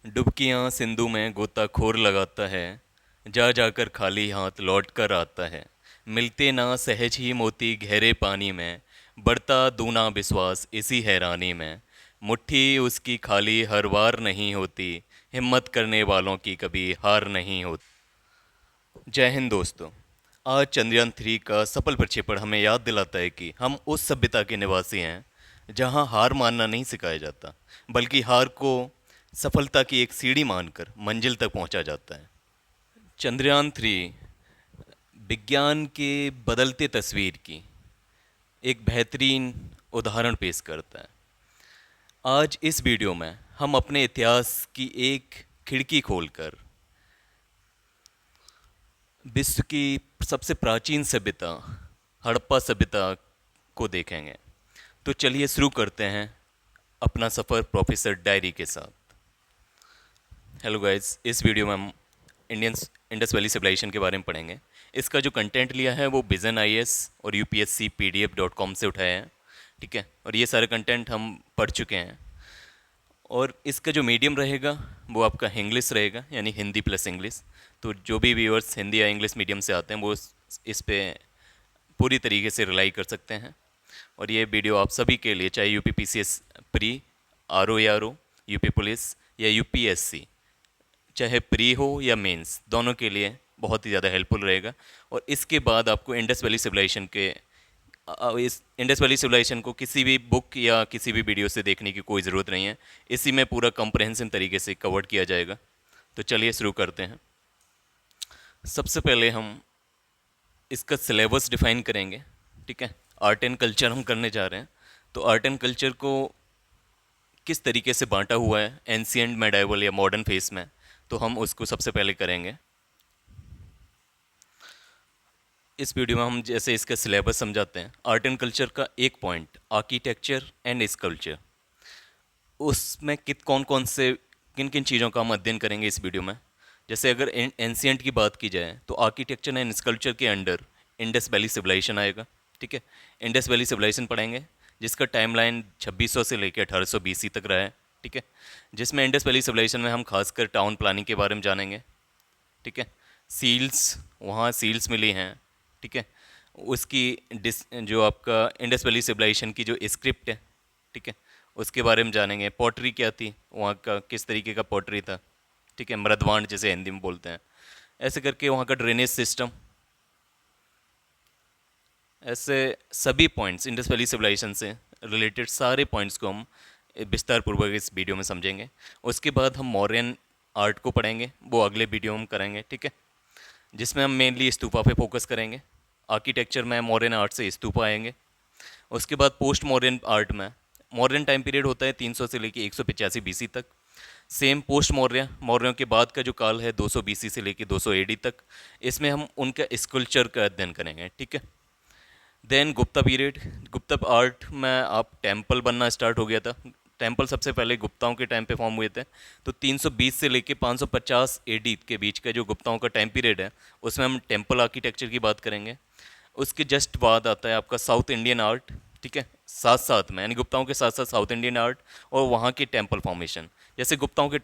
डुबकियाँ सिंधु में गोताखोर लगाता है। जा जाकर खाली हाथ लौट कर आता है। मिलते ना सहज ही मोती गहरे पानी में। बढ़ता दूना विश्वास इसी हैरानी में। मुट्ठी उसकी खाली हर बार नहीं होती। हिम्मत करने वालों की कभी हार नहीं होती। जय हिंद दोस्तों। आज चंद्रयान 3 का सफल प्रक्षेपण हमें याद दिलाता है कि हम उस सभ्यता के निवासी हैं जहां हार मानना नहीं सिखाया जाता, बल्कि हार को सफलता की एक सीढ़ी मानकर मंजिल तक पहुंचा जाता है। चंद्रयान 3 विज्ञान के बदलते तस्वीर की एक बेहतरीन उदाहरण पेश करता है। आज इस वीडियो में हम अपने इतिहास की एक खिड़की खोलकर विश्व की सबसे प्राचीन सभ्यता हड़प्पा सभ्यता को देखेंगे। तो चलिए शुरू करते हैं अपना सफ़र प्रोफेसर डायरी के साथ। हेलो गाइस, इस वीडियो में हम इंडियन इंडस वैली सिविलाइजेशन के बारे में पढ़ेंगे। इसका जो कंटेंट लिया है वो विजन IAS और UPSC PDF.com से उठाया है, ठीक है। और ये सारे कंटेंट हम पढ़ चुके हैं। और इसका जो मीडियम रहेगा वो आपका इंग्लिश रहेगा, यानी हिंदी प्लस इंग्लिश। तो जो भी व्यूअर्स हिंदी या इंग्लिश मीडियम से आते हैं वो इस पे पूरी तरीके से रिलाई कर सकते हैं। और ये वीडियो आप सभी के लिए, चाहे UPPCS प्री, RO या RO, यूपी पुलिस या UPSC, चाहे प्री हो या मेंस, दोनों के लिए बहुत ही ज़्यादा हेल्पफुल रहेगा। और इसके बाद आपको इंडस वैली सिविलाइजेशन के इस इंडस वैली सिविलाइजेशन को किसी भी बुक या किसी भी वीडियो से देखने की कोई ज़रूरत नहीं है। इसी में पूरा कंप्रहेंसिव तरीके से कवर किया जाएगा। तो चलिए शुरू करते हैं। सबसे पहले हम इसका सिलेबस डिफाइन करेंगे, ठीक है। आर्ट एंड कल्चर हम करने जा रहे हैं। तो आर्ट एंड कल्चर को किस तरीके से बांटा हुआ है एंशिएंट, मेडाइवल या मॉडर्न फेस में, तो हम उसको सबसे पहले करेंगे। इस वीडियो में हम जैसे इसका सिलेबस समझाते हैं। आर्ट एंड कल्चर का एक पॉइंट आर्किटेक्चर एंड स्कल्पचर, उसमें कौन कौन से किन किन चीज़ों का हम अध्ययन करेंगे इस वीडियो में। जैसे अगर एंशिएंट की बात की जाए तो आर्किटेक्चर एंड स्कल्पचर के अंडर इंडस वैली सिविलाइजेशन आएगा, ठीक है। इंडस वैली सिविलाइजेशन पढ़ेंगे जिसका टाइमलाइन 2600 से लेकर 1800 BC तक रहा है, ठीक है। जिसमें इंडस वैली सिविलाइजेशन में हम खासकर टाउन प्लानिंग के बारे में जानेंगे, ठीक है। सील्स, वहाँ सील्स मिली हैं, ठीक है। उसकी जो आपका इंडस वैली सिविलाइजेशन की जो स्क्रिप्ट है, ठीक है, उसके बारे में जानेंगे। पॉटरी क्या थी, वहाँ का किस तरीके का पॉटरी था, ठीक है, मृदवांड जैसे हिंदी में बोलते हैं। ऐसे करके वहाँ का ड्रेनेज सिस्टम, ऐसे सभी पॉइंट्स इंडस वैली सिविलाइजेशन से रिलेटेड सारे पॉइंट्स को हम विस्तार पूर्वक इस वीडियो में समझेंगे। उसके बाद हम मौर्यन आर्ट को पढ़ेंगे, वो अगले वीडियो में करेंगे, ठीक है, जिसमें हम मेनली स्तूपा पे फोकस करेंगे। आर्किटेक्चर में मौर्यन आर्ट से स्तूपा आएंगे। उसके बाद पोस्ट मौर्यन आर्ट में मौर्यन टाइम पीरियड होता है 300 से लेकर 185 BC तक। सेम पोस्ट मौर्य, मौर्यों के बाद का जो काल है 200 BC से लेकर 200 AD तक, इसमें हम उनका स्कल्पचर का अध्ययन करेंगे, ठीक है। Then Gupta period, Gupta art में आप टेम्पल बनना स्टार्ट हो गया था। टेम्पल सबसे पहले गुप्ताओं के टाइम पे फॉर्म हुए थे। तो 320 से लेके 550 AD के बीच का जो गुप्ताओं का टाइम पीरियड है उसमें हम टेम्पल आर्किटेक्चर की बात करेंगे। उसके जस्ट बाद आता है आपका साउथ इंडियन आर्ट, ठीक है, साथ साथ में, यानी गुप्ताओं के साथ साथ साउथ इंडियन आर्ट और वहाँ के टेम्पल फॉर्मेशन। जैसे गुप्ताओं के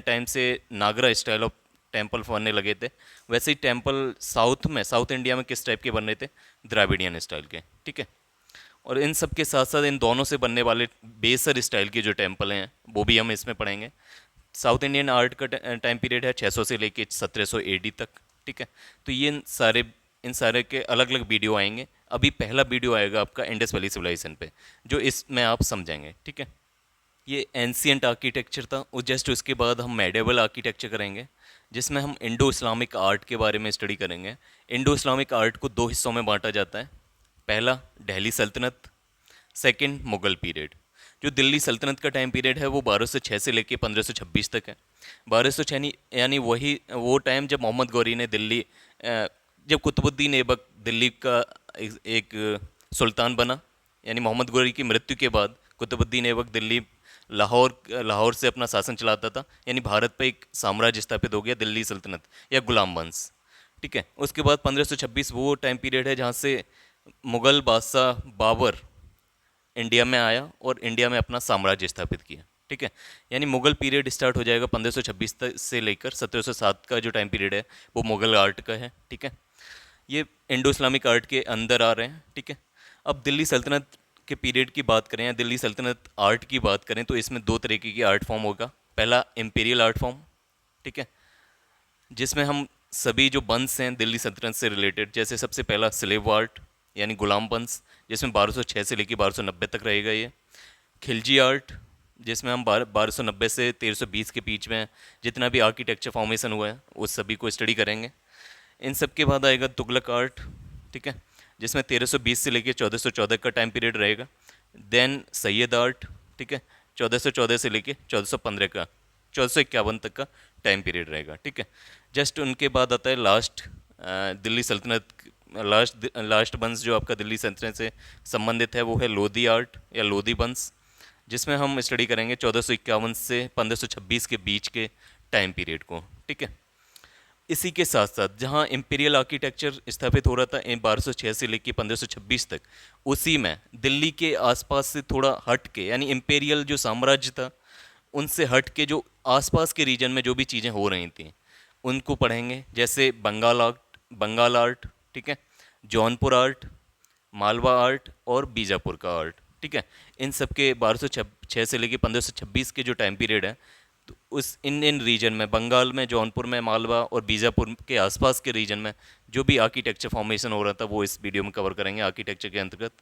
टाइम से नागरा स्टाइल ऑफ टेम्पल बनने लगे थे, वैसे ही टेम्पल साउथ में, साउथ इंडिया में किस टाइप के बन रहे थे, द्राविडियन स्टाइल के, ठीक है। और इन सब के साथ साथ इन दोनों से बनने वाले बेसर स्टाइल के जो टेम्पल हैं वो भी हम इसमें पढ़ेंगे। साउथ इंडियन आर्ट का टाइम पीरियड है 600 से लेके 1700 AD तक, ठीक है। तो ये इन सारे के अलग अलग वीडियो आएंगे। अभी पहला वीडियो आएगा आपका इंडस वैली सिविलाइजेशन पे, जो इसमें आप समझेंगे, ठीक है। ये एंशियंट आर्किटेक्चर था। और जस्ट उसके बाद हम मेडिवल आर्किटेक्चर करेंगे, जिसमें हम इंडो इस्लामिक आर्ट के बारे में स्टडी करेंगे। इंडो इस्लामिक आर्ट को दो हिस्सों में बांटा जाता है। पहला दिल्ली सल्तनत, सेकंड मुगल पीरियड। जो दिल्ली सल्तनत का टाइम पीरियड है वो 1206 से लेके 1526 तक है। 1206 यानी वही वो टाइम जब मोहम्मद गौरी ने दिल्ली, जब कुतुबुद्दीन ऐबक दिल्ली का एक सुल्तान बना, यानी मोहम्मद गौरी की मृत्यु के बाद कुतुबुद्दीन ऐबक दिल्ली, लाहौर से अपना शासन चलाता था, यानी भारत पे एक साम्राज्य स्थापित हो गया, दिल्ली सल्तनत या गुलाम वंश, ठीक है। उसके बाद 1526 वो टाइम पीरियड है जहाँ से मुग़ल बादशाह बाबर इंडिया में आया और इंडिया में अपना साम्राज्य स्थापित किया, ठीक है। यानी मुगल पीरियड स्टार्ट हो जाएगा 1526 तक से लेकर 1707 का जो टाइम पीरियड है वो मुगल आर्ट का है। ठीक है, ये इंडो इस्लामिक आर्ट के अंदर आ रहे हैं। ठीक है, अब दिल्ली सल्तनत के पीरियड की बात करें या दिल्ली सल्तनत आर्ट की बात करें तो इसमें दो तरीके की आर्ट फॉर्म होगा। पहला इम्पीरियल आर्ट फॉर्म, ठीक है, जिसमें हम सभी जो वंश हैं दिल्ली सल्तनत से रिलेटेड, जैसे सबसे पहला स्लेव आर्ट यानी गुलाम वंश, जिसमें 1206 से लेकर 1290 तक रहेगा ये। खिलजी आर्ट, जिसमें हम 1290 से 1320 के बीच में जितना भी आर्किटेक्चर फॉर्मेशन हुआ है उस सभी को स्टडी करेंगे। इन सब के बाद आएगा तुगलक आर्ट, ठीक है, जिसमें 1320 से लेकर 1414 का टाइम पीरियड रहेगा। देन सैयद आर्ट, ठीक है, 1414 से लेकर 1415 का 1451 तक का टाइम पीरियड रहेगा। ठीक है, जस्ट उनके बाद आता है लास्ट दिल्ली सल्तनत, लास्ट वंश जो आपका दिल्ली सल्तनत से संबंधित है वो है लोधी आर्ट या लोधी वंश, जिसमें हम स्टडी करेंगे 1451 से 1526 के बीच के टाइम पीरियड को। ठीक है, इसी के साथ साथ जहाँ इम्पीरियल आर्किटेक्चर स्थापित हो रहा था 1206 से लेकर 1526 तक, उसी में दिल्ली के आसपास से थोड़ा हट के यानी इम्पीरियल जो साम्राज्य था उनसे हट के जो आसपास के रीजन में जो भी चीज़ें हो रही थी उनको पढ़ेंगे, जैसे बंगाल आर्ट, ठीक है, जौनपुर आर्ट, मालवा आर्ट और बीजापुर का आर्ट। ठीक है, इन सब के 1206 से लेकर 1526 के जो टाइम पीरियड है तो उस इन रीजन में बंगाल में जौनपुर में मालवा और बीजापुर के आसपास के रीजन में जो भी आर्किटेक्चर फॉर्मेशन हो रहा था वो इस वीडियो में कवर करेंगे आर्किटेक्चर के अंतर्गत।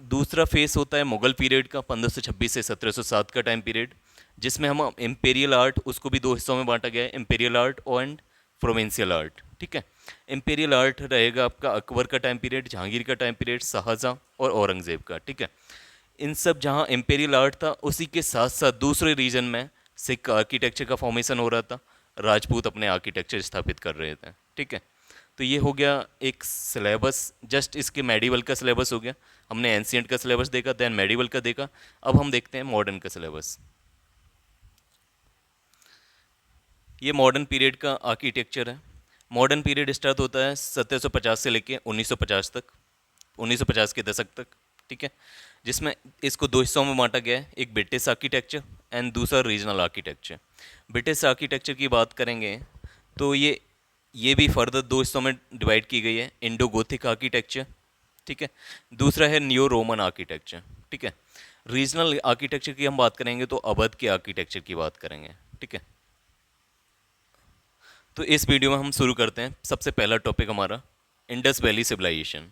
दूसरा फेस होता है मुगल पीरियड का 1526 से 1707 का टाइम पीरियड, जिसमें हम इम्पेरियल आर्ट, उसको भी दो हिस्सों में बांटा गया है, imperial art and provincial art. ठीक है, इम्पेरियल आर्ट रहेगा आपका अकबर का टाइम पीरियड, जहांगीर का टाइम पीरियड, शाहजहाँ और औरंगजेब का। ठीक है, इन सब जहाँ इम्पेरियल आर्ट था उसी के साथ साथ दूसरे रीजन में सिख आर्किटेक्चर का फॉर्मेशन हो रहा था, राजपूत अपने आर्किटेक्चर स्थापित कर रहे थे। ठीक है, तो ये हो गया एक सिलेबस, जस्ट इसके मेडिवल का सिलेबस हो गया। हमने एंशियंट का सिलेबस देखा, देन मेडिवल का देखा, अब हम देखते हैं मॉडर्न का सिलेबस। ये मॉडर्न पीरियड का आर्किटेक्चर है। मॉडर्न पीरियड स्टार्ट होता है 1750 से लेके 1950 तक, 1950 के दशक तक। ठीक है, जिसमें इसको दो हिस्सों में बांटा गया है, एक ब्रिटिश आर्किटेक्चर एंड दूसरा रीजनल आर्किटेक्चर। ब्रिटिश आर्किटेक्चर की बात करेंगे तो ये भी फर्दर दो हिस्सों में डिवाइड की गई है, इंडो गोथिक आर्किटेक्चर, ठीक है, दूसरा है न्यू रोमन आर्किटेक्चर। ठीक है, रीजनल आर्किटेक्चर की हम बात करेंगे तो अवध के आर्किटेक्चर की बात करेंगे। ठीक है, तो इस वीडियो में हम शुरू करते हैं। सबसे पहला टॉपिक हमारा इंडस वैली सिविलाइजेशन।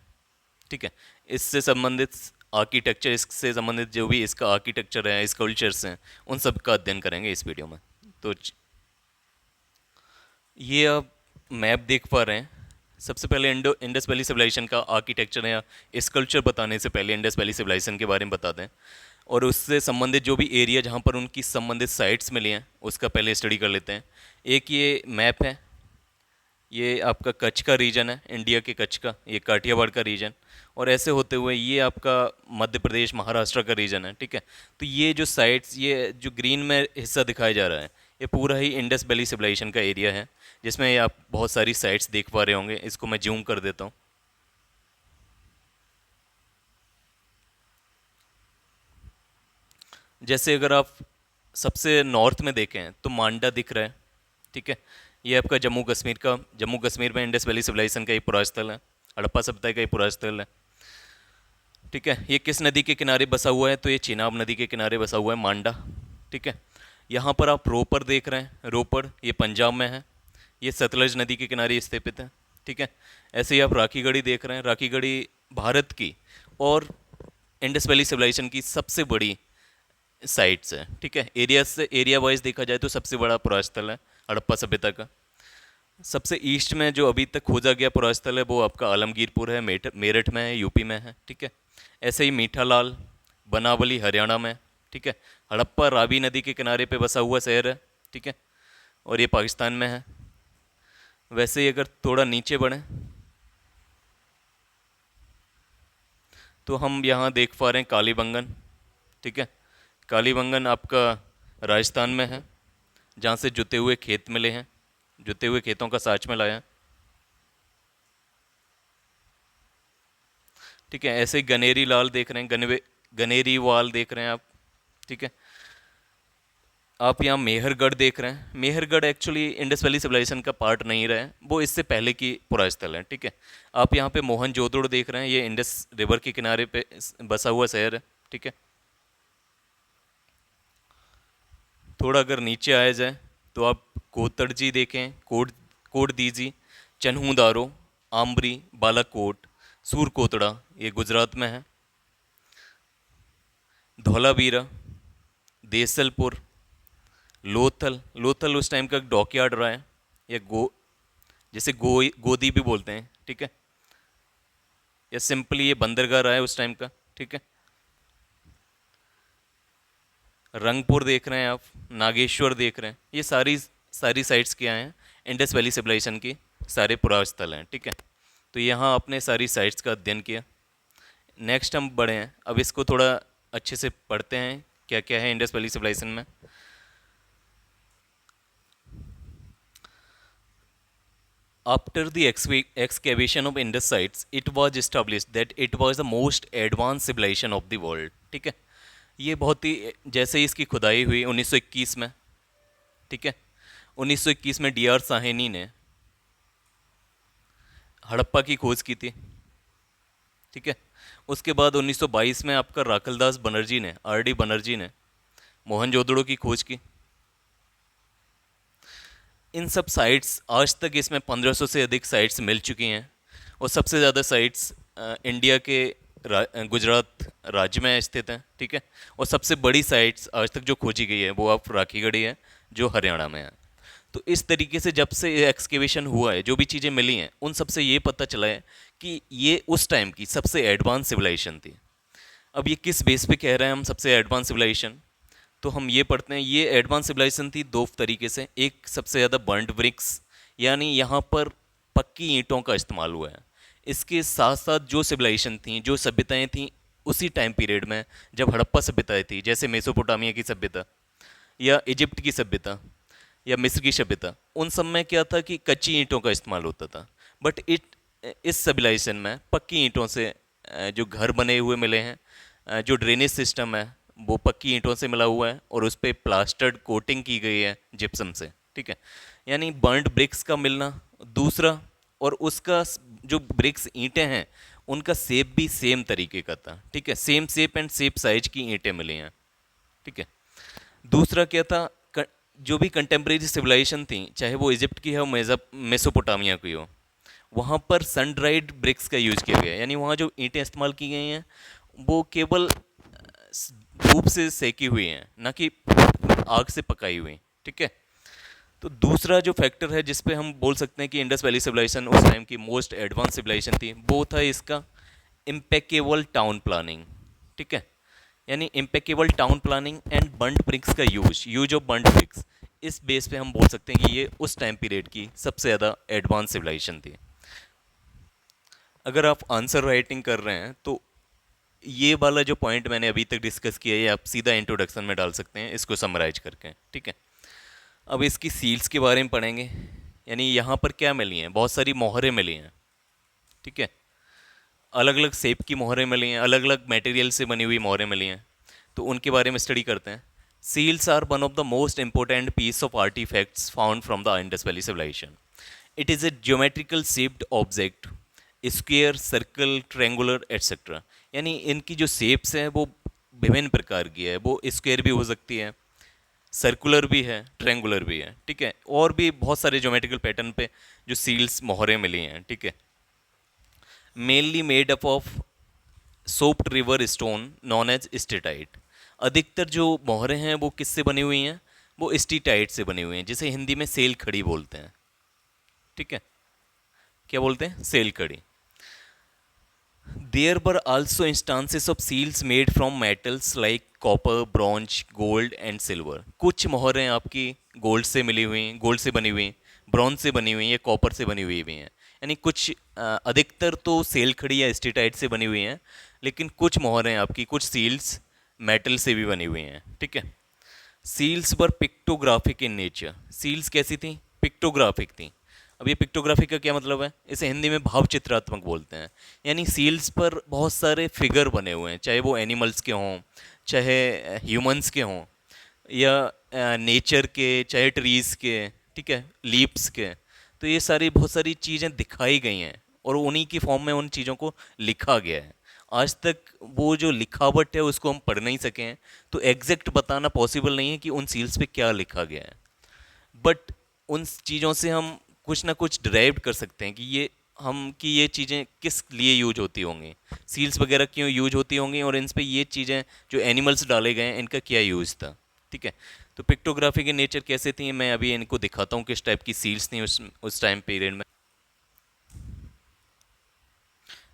ठीक है, इससे संबंधित आर्किटेक्चर, इससे संबंधित जो भी इसका आर्किटेक्चर है, स्कल्पचर्स हैं, उन सब का अध्ययन करेंगे इस वीडियो में। तो ये आप मैप देख पा रहे हैं। सबसे पहले इंडस वैली सिविलाइजेशन का आर्किटेक्चर या स्कल्पचर बताने से पहले इंडस वैली सिविलाइजेशन के बारे में बता दें, और उससे संबंधित जो भी एरिया जहाँ पर उनकी संबंधित साइट्स मिली हैं उसका पहले स्टडी कर लेते हैं। एक ये मैप है, ये आपका कच्छ का रीजन है, इंडिया के कच्छ का, ये काठियावाड़ का रीजन, और ऐसे होते हुए ये आपका मध्य प्रदेश महाराष्ट्र का रीजन है। ठीक है, तो ये जो साइट्स, ये जो ग्रीन में हिस्सा दिखाया जा रहा है, ये पूरा ही इंडस वैली सिविलाइजेशन का एरिया है, जिसमें ये आप बहुत सारी साइट्स देख पा रहे होंगे। इसको मैं जूम कर देता हूँ। जैसे अगर आप सबसे नॉर्थ में देखें तो मांडा दिख रहा है। ठीक है, ये आपका जम्मू कश्मीर में इंडस वैली सिविलाइजेशन का एक पुरास्थल है, हड़प्पा सभ्यता का एक पुरास्थल है। ठीक है, ये किस नदी के किनारे बसा हुआ है, तो ये चेनाब नदी के किनारे बसा हुआ है मांडा। ठीक है, यहाँ पर आप रोपड़ देख रहे हैं, रोपड़ ये पंजाब में है, ये सतलज नदी के किनारे स्थापित है। ठीक है, ऐसे ही आप राखीगढ़ी देख रहे हैं, राखीगढ़ी भारत की और इंडस वैली सिविलाइजेशन की सबसे बड़ी साइट्स है। ठीक है, एरिया वाइज देखा जाए तो सबसे बड़ा पुरास्थल है हड़प्पा सभ्यता का। सबसे ईस्ट में जो अभी तक खोजा गया पुरास्थल है वो आपका आलमगीरपुर है, मेरठ में है, यूपी में है। ठीक है, ऐसे ही मीठालाल बनावली हरियाणा में। ठीक है, हड़प्पा रावी नदी के किनारे पे बसा हुआ शहर है। ठीक है, और ये पाकिस्तान में है। वैसे ही अगर थोड़ा नीचे बढ़ें तो हम यहाँ देख पा रहे हैं कालीबंगन। ठीक है, कालीबंगन आपका राजस्थान में है, जहाँ से जुते हुए खेत मिले हैं, जुते हुए खेतों का साच में लाया है। ठीक है, ऐसे ही गनेरी लाल देख रहे हैं, गनेरी वाल देख रहे हैं आप। ठीक है, आप यहाँ मेहरगढ़ देख रहे हैं। Mehrgarh actually Indus valley civilisation का पार्ट नहीं रहा है, वो इससे पहले की पुरा स्थल है। ठीक है। आप यहाँ पे मोहनजोदड़ो देख रहे हैं, ये इंडस रिवर के किनारे पे बसा हुआ शहर है। ठीक है। थोड़ा अगर नीचे आया जाए तो आप कोतड़जी देखें, कोट दीजी, चन्हू, आम्बरी, बालाकोट, सूरकोतड़ा, ये गुजरात में है। धौलावीरा, देसलपुर, लोथल। लोथल उस टाइम का डॉकयार्ड रहा है, या जैसे गोदी भी बोलते हैं। ठीक है। या सिंपली ये बंदरगाह रहा है उस टाइम का। ठीक है। रंगपुर देख रहे हैं आप, नागेश्वर देख रहे हैं, ये सारी सारी साइट्स क्या हैं, इंडस वैली सिविलाइजेशन की सारे पुरास्थल हैं। ठीक है। तो यहाँ आपने सारी साइट्स का अध्ययन किया। नेक्स्ट हम बढ़े हैं, अब इसको थोड़ा अच्छे से पढ़ते हैं क्या क्या है इंडस वैली सिविलाइजेशन में। After the excavation of Indus sites, it was established that it was the most advanced civilization of the world. ठीक है। ये बहुत ही, जैसे ही इसकी खुदाई हुई 1921 में। ठीक है। 1921 में डी आर साहनी ने हड़प्पा की खोज की थी। ठीक है। उसके बाद 1922 में आपका राखलदास बनर्जी ने, आर डी बनर्जी ने मोहनजोदड़ो की खोज की। इन सब साइट्स आज तक इसमें 1500 से अधिक साइट्स मिल चुकी हैं, और सबसे ज़्यादा साइट्स इंडिया के गुजरात राज्य में स्थित हैं। ठीक है। और सबसे बड़ी साइट्स आज तक जो खोजी गई है वो आप राखीगढ़ी है, जो हरियाणा में है। तो इस तरीके से जब से एक्सकेवेशन हुआ है, जो भी चीज़ें मिली हैं उन सबसे ये पता चला है कि ये उस टाइम की सबसे एडवांस सिविलाइजेशन थी। अब ये किस बेस पे कह रहे हैं हम सबसे एडवांस सिविलाइजेशन, तो हम ये पढ़ते हैं ये एडवांस सिविलाइजेशन थी दो तरीके से। एक सबसे ज़्यादा बर्न्ड ब्रिक्स, यानी यहाँ पर पक्की ईंटों का इस्तेमाल हुआ है। इसके साथ साथ जो सिविलाइजेशन थी, जो सभ्यताएं थीं उसी टाइम पीरियड में जब हड़प्पा सभ्यताएं थी, जैसे मेसोपोटामिया की सभ्यता या इजिप्ट की सभ्यता या मिस्र की सभ्यता, उन सब में क्या था कि कच्ची ईंटों का इस्तेमाल होता था। बट इस सिविलाइजेशन में पक्की ईंटों से जो घर बने हुए मिले हैं, जो ड्रेनेज सिस्टम है वो पक्की ईंटों से मिला हुआ है, और उस पर प्लास्टर्ड कोटिंग की गई है जिप्सम से। ठीक है। यानी बर्न्ड ब्रिक्स का मिलना दूसरा, और उसका जो ब्रिक्स ईंटें हैं उनका शेप भी सेम तरीके का था। ठीक है। Same shape and shape size की ईंटें मिली हैं। ठीक है। दूसरा क्या था, जो भी कंटेम्प्रेरी सिविलाइजेशन थी, चाहे वो इजिप्ट की हो, मेसोपोटामिया की हो, वहाँ पर सन ड्राइड ब्रिक्स का यूज़ किया गया है। यानी वहाँ जो ईंटें इस्तेमाल की गई हैं वो केवल धूप से सेकी हुई हैं, ना कि आग से पकाई हुई। ठीक है। तो दूसरा जो फैक्टर है जिस पे हम बोल सकते हैं कि इंडस वैली सिविलाइजेशन उस टाइम की मोस्ट एडवांस सिविलाइजेशन थी, वो था इसका इम्पेकेबल टाउन प्लानिंग। ठीक है। यानी impeccable town planning and burned bricks का यूज ऑफ बर्न्ड ब्रिक्स, इस बेस पे हम बोल सकते हैं कि ये उस टाइम पीरियड की सबसे ज़्यादा एडवांस सिविलाइजेशन थी। अगर आप आंसर राइटिंग कर रहे हैं तो ये वाला जो पॉइंट मैंने अभी तक डिस्कस किया है आप सीधा इंट्रोडक्शन में डाल सकते हैं इसको समराइज करके। ठीक है। अब इसकी सील्स के बारे में पढ़ेंगे। यानी यहाँ पर क्या मिली हैं, बहुत सारी मोहरें मिली हैं। ठीक है। अलग अलग शेप की मोहरें मिली हैं, अलग अलग मटेरियल से बनी हुई मोहरें मिली हैं, तो उनके बारे में स्टडी करते हैं। Seals are one of the most important piece of artefacts found from the Indus valley civilization. It is a geometrical shaped object, square, circle, triangular etcetera. यानी इनकी जो शेप्स हैं वो विभिन्न प्रकार की है, वो स्क्वेयर भी हो सकती है, सर्कुलर भी है, ट्रेंगुलर भी है। ठीक है। और भी बहुत सारे ज्योमेट्रिकल पैटर्न पे जो सील्स मोहरें मिली हैं। ठीक है। Mainly made up of soaped river stone known as steatite. अधिकतर जो मोहरें हैं वो किससे बनी हुई हैं, वो स्टीटाइट से बनी हुई हैं, जिसे हिंदी में सेल खड़ी बोलते हैं। ठीक है। क्या बोलते हैं, सेल खड़ी। There were also instances of seals made from metals like copper, bronze, gold and silver. कुछ मोहरें आपकी गोल्ड से मिली हुई, गोल्ड से बनी हुई, ब्रॉन्ज से बनी हुई या कॉपर से बनी हुई भी हैं। यानी कुछ अधिकतर तो सेल खड़ी या स्टेटाइट से बनी हुई हैं, लेकिन कुछ मोहरें आपकी, कुछ सील्स मेटल से भी बनी हुई हैं। ठीक है। Seals were pictographic in nature. Seals कैसी थी, पिक्टोग्राफिक थी। अब ये पिक्टोग्राफी का क्या मतलब है, इसे हिंदी में भाव चित्रात्मक बोलते हैं। यानी सील्स पर बहुत सारे फिगर बने हुए हैं, चाहे वो एनिमल्स के हों, चाहे ह्यूमंस के हों, या नेचर के, चाहे ट्रीज़ के, ठीक है, लीव्स के। तो ये सारी बहुत सारी चीज़ें दिखाई गई हैं और उन्हीं की फॉर्म में उन चीज़ों को लिखा गया है। आज तक वो जो लिखावट है उसको हम पढ़ नहीं सके हैं, तो एग्जैक्ट बताना पॉसिबल नहीं है कि उन सील्स पे क्या लिखा गया है। बट उन चीज़ों से हम कुछ ना कुछ डिराइव कर सकते हैं कि ये चीज़ें किस लिए यूज होती होंगी, सील्स वगैरह क्यों यूज होती होंगी, और इन पे ये चीज़ें जो एनिमल्स डाले गए हैं इनका क्या यूज़ था। ठीक है, तो पिक्टोग्राफी के नेचर कैसे थी मैं अभी इनको दिखाता हूँ, किस टाइप की सील्स थी उस टाइम पीरियड में।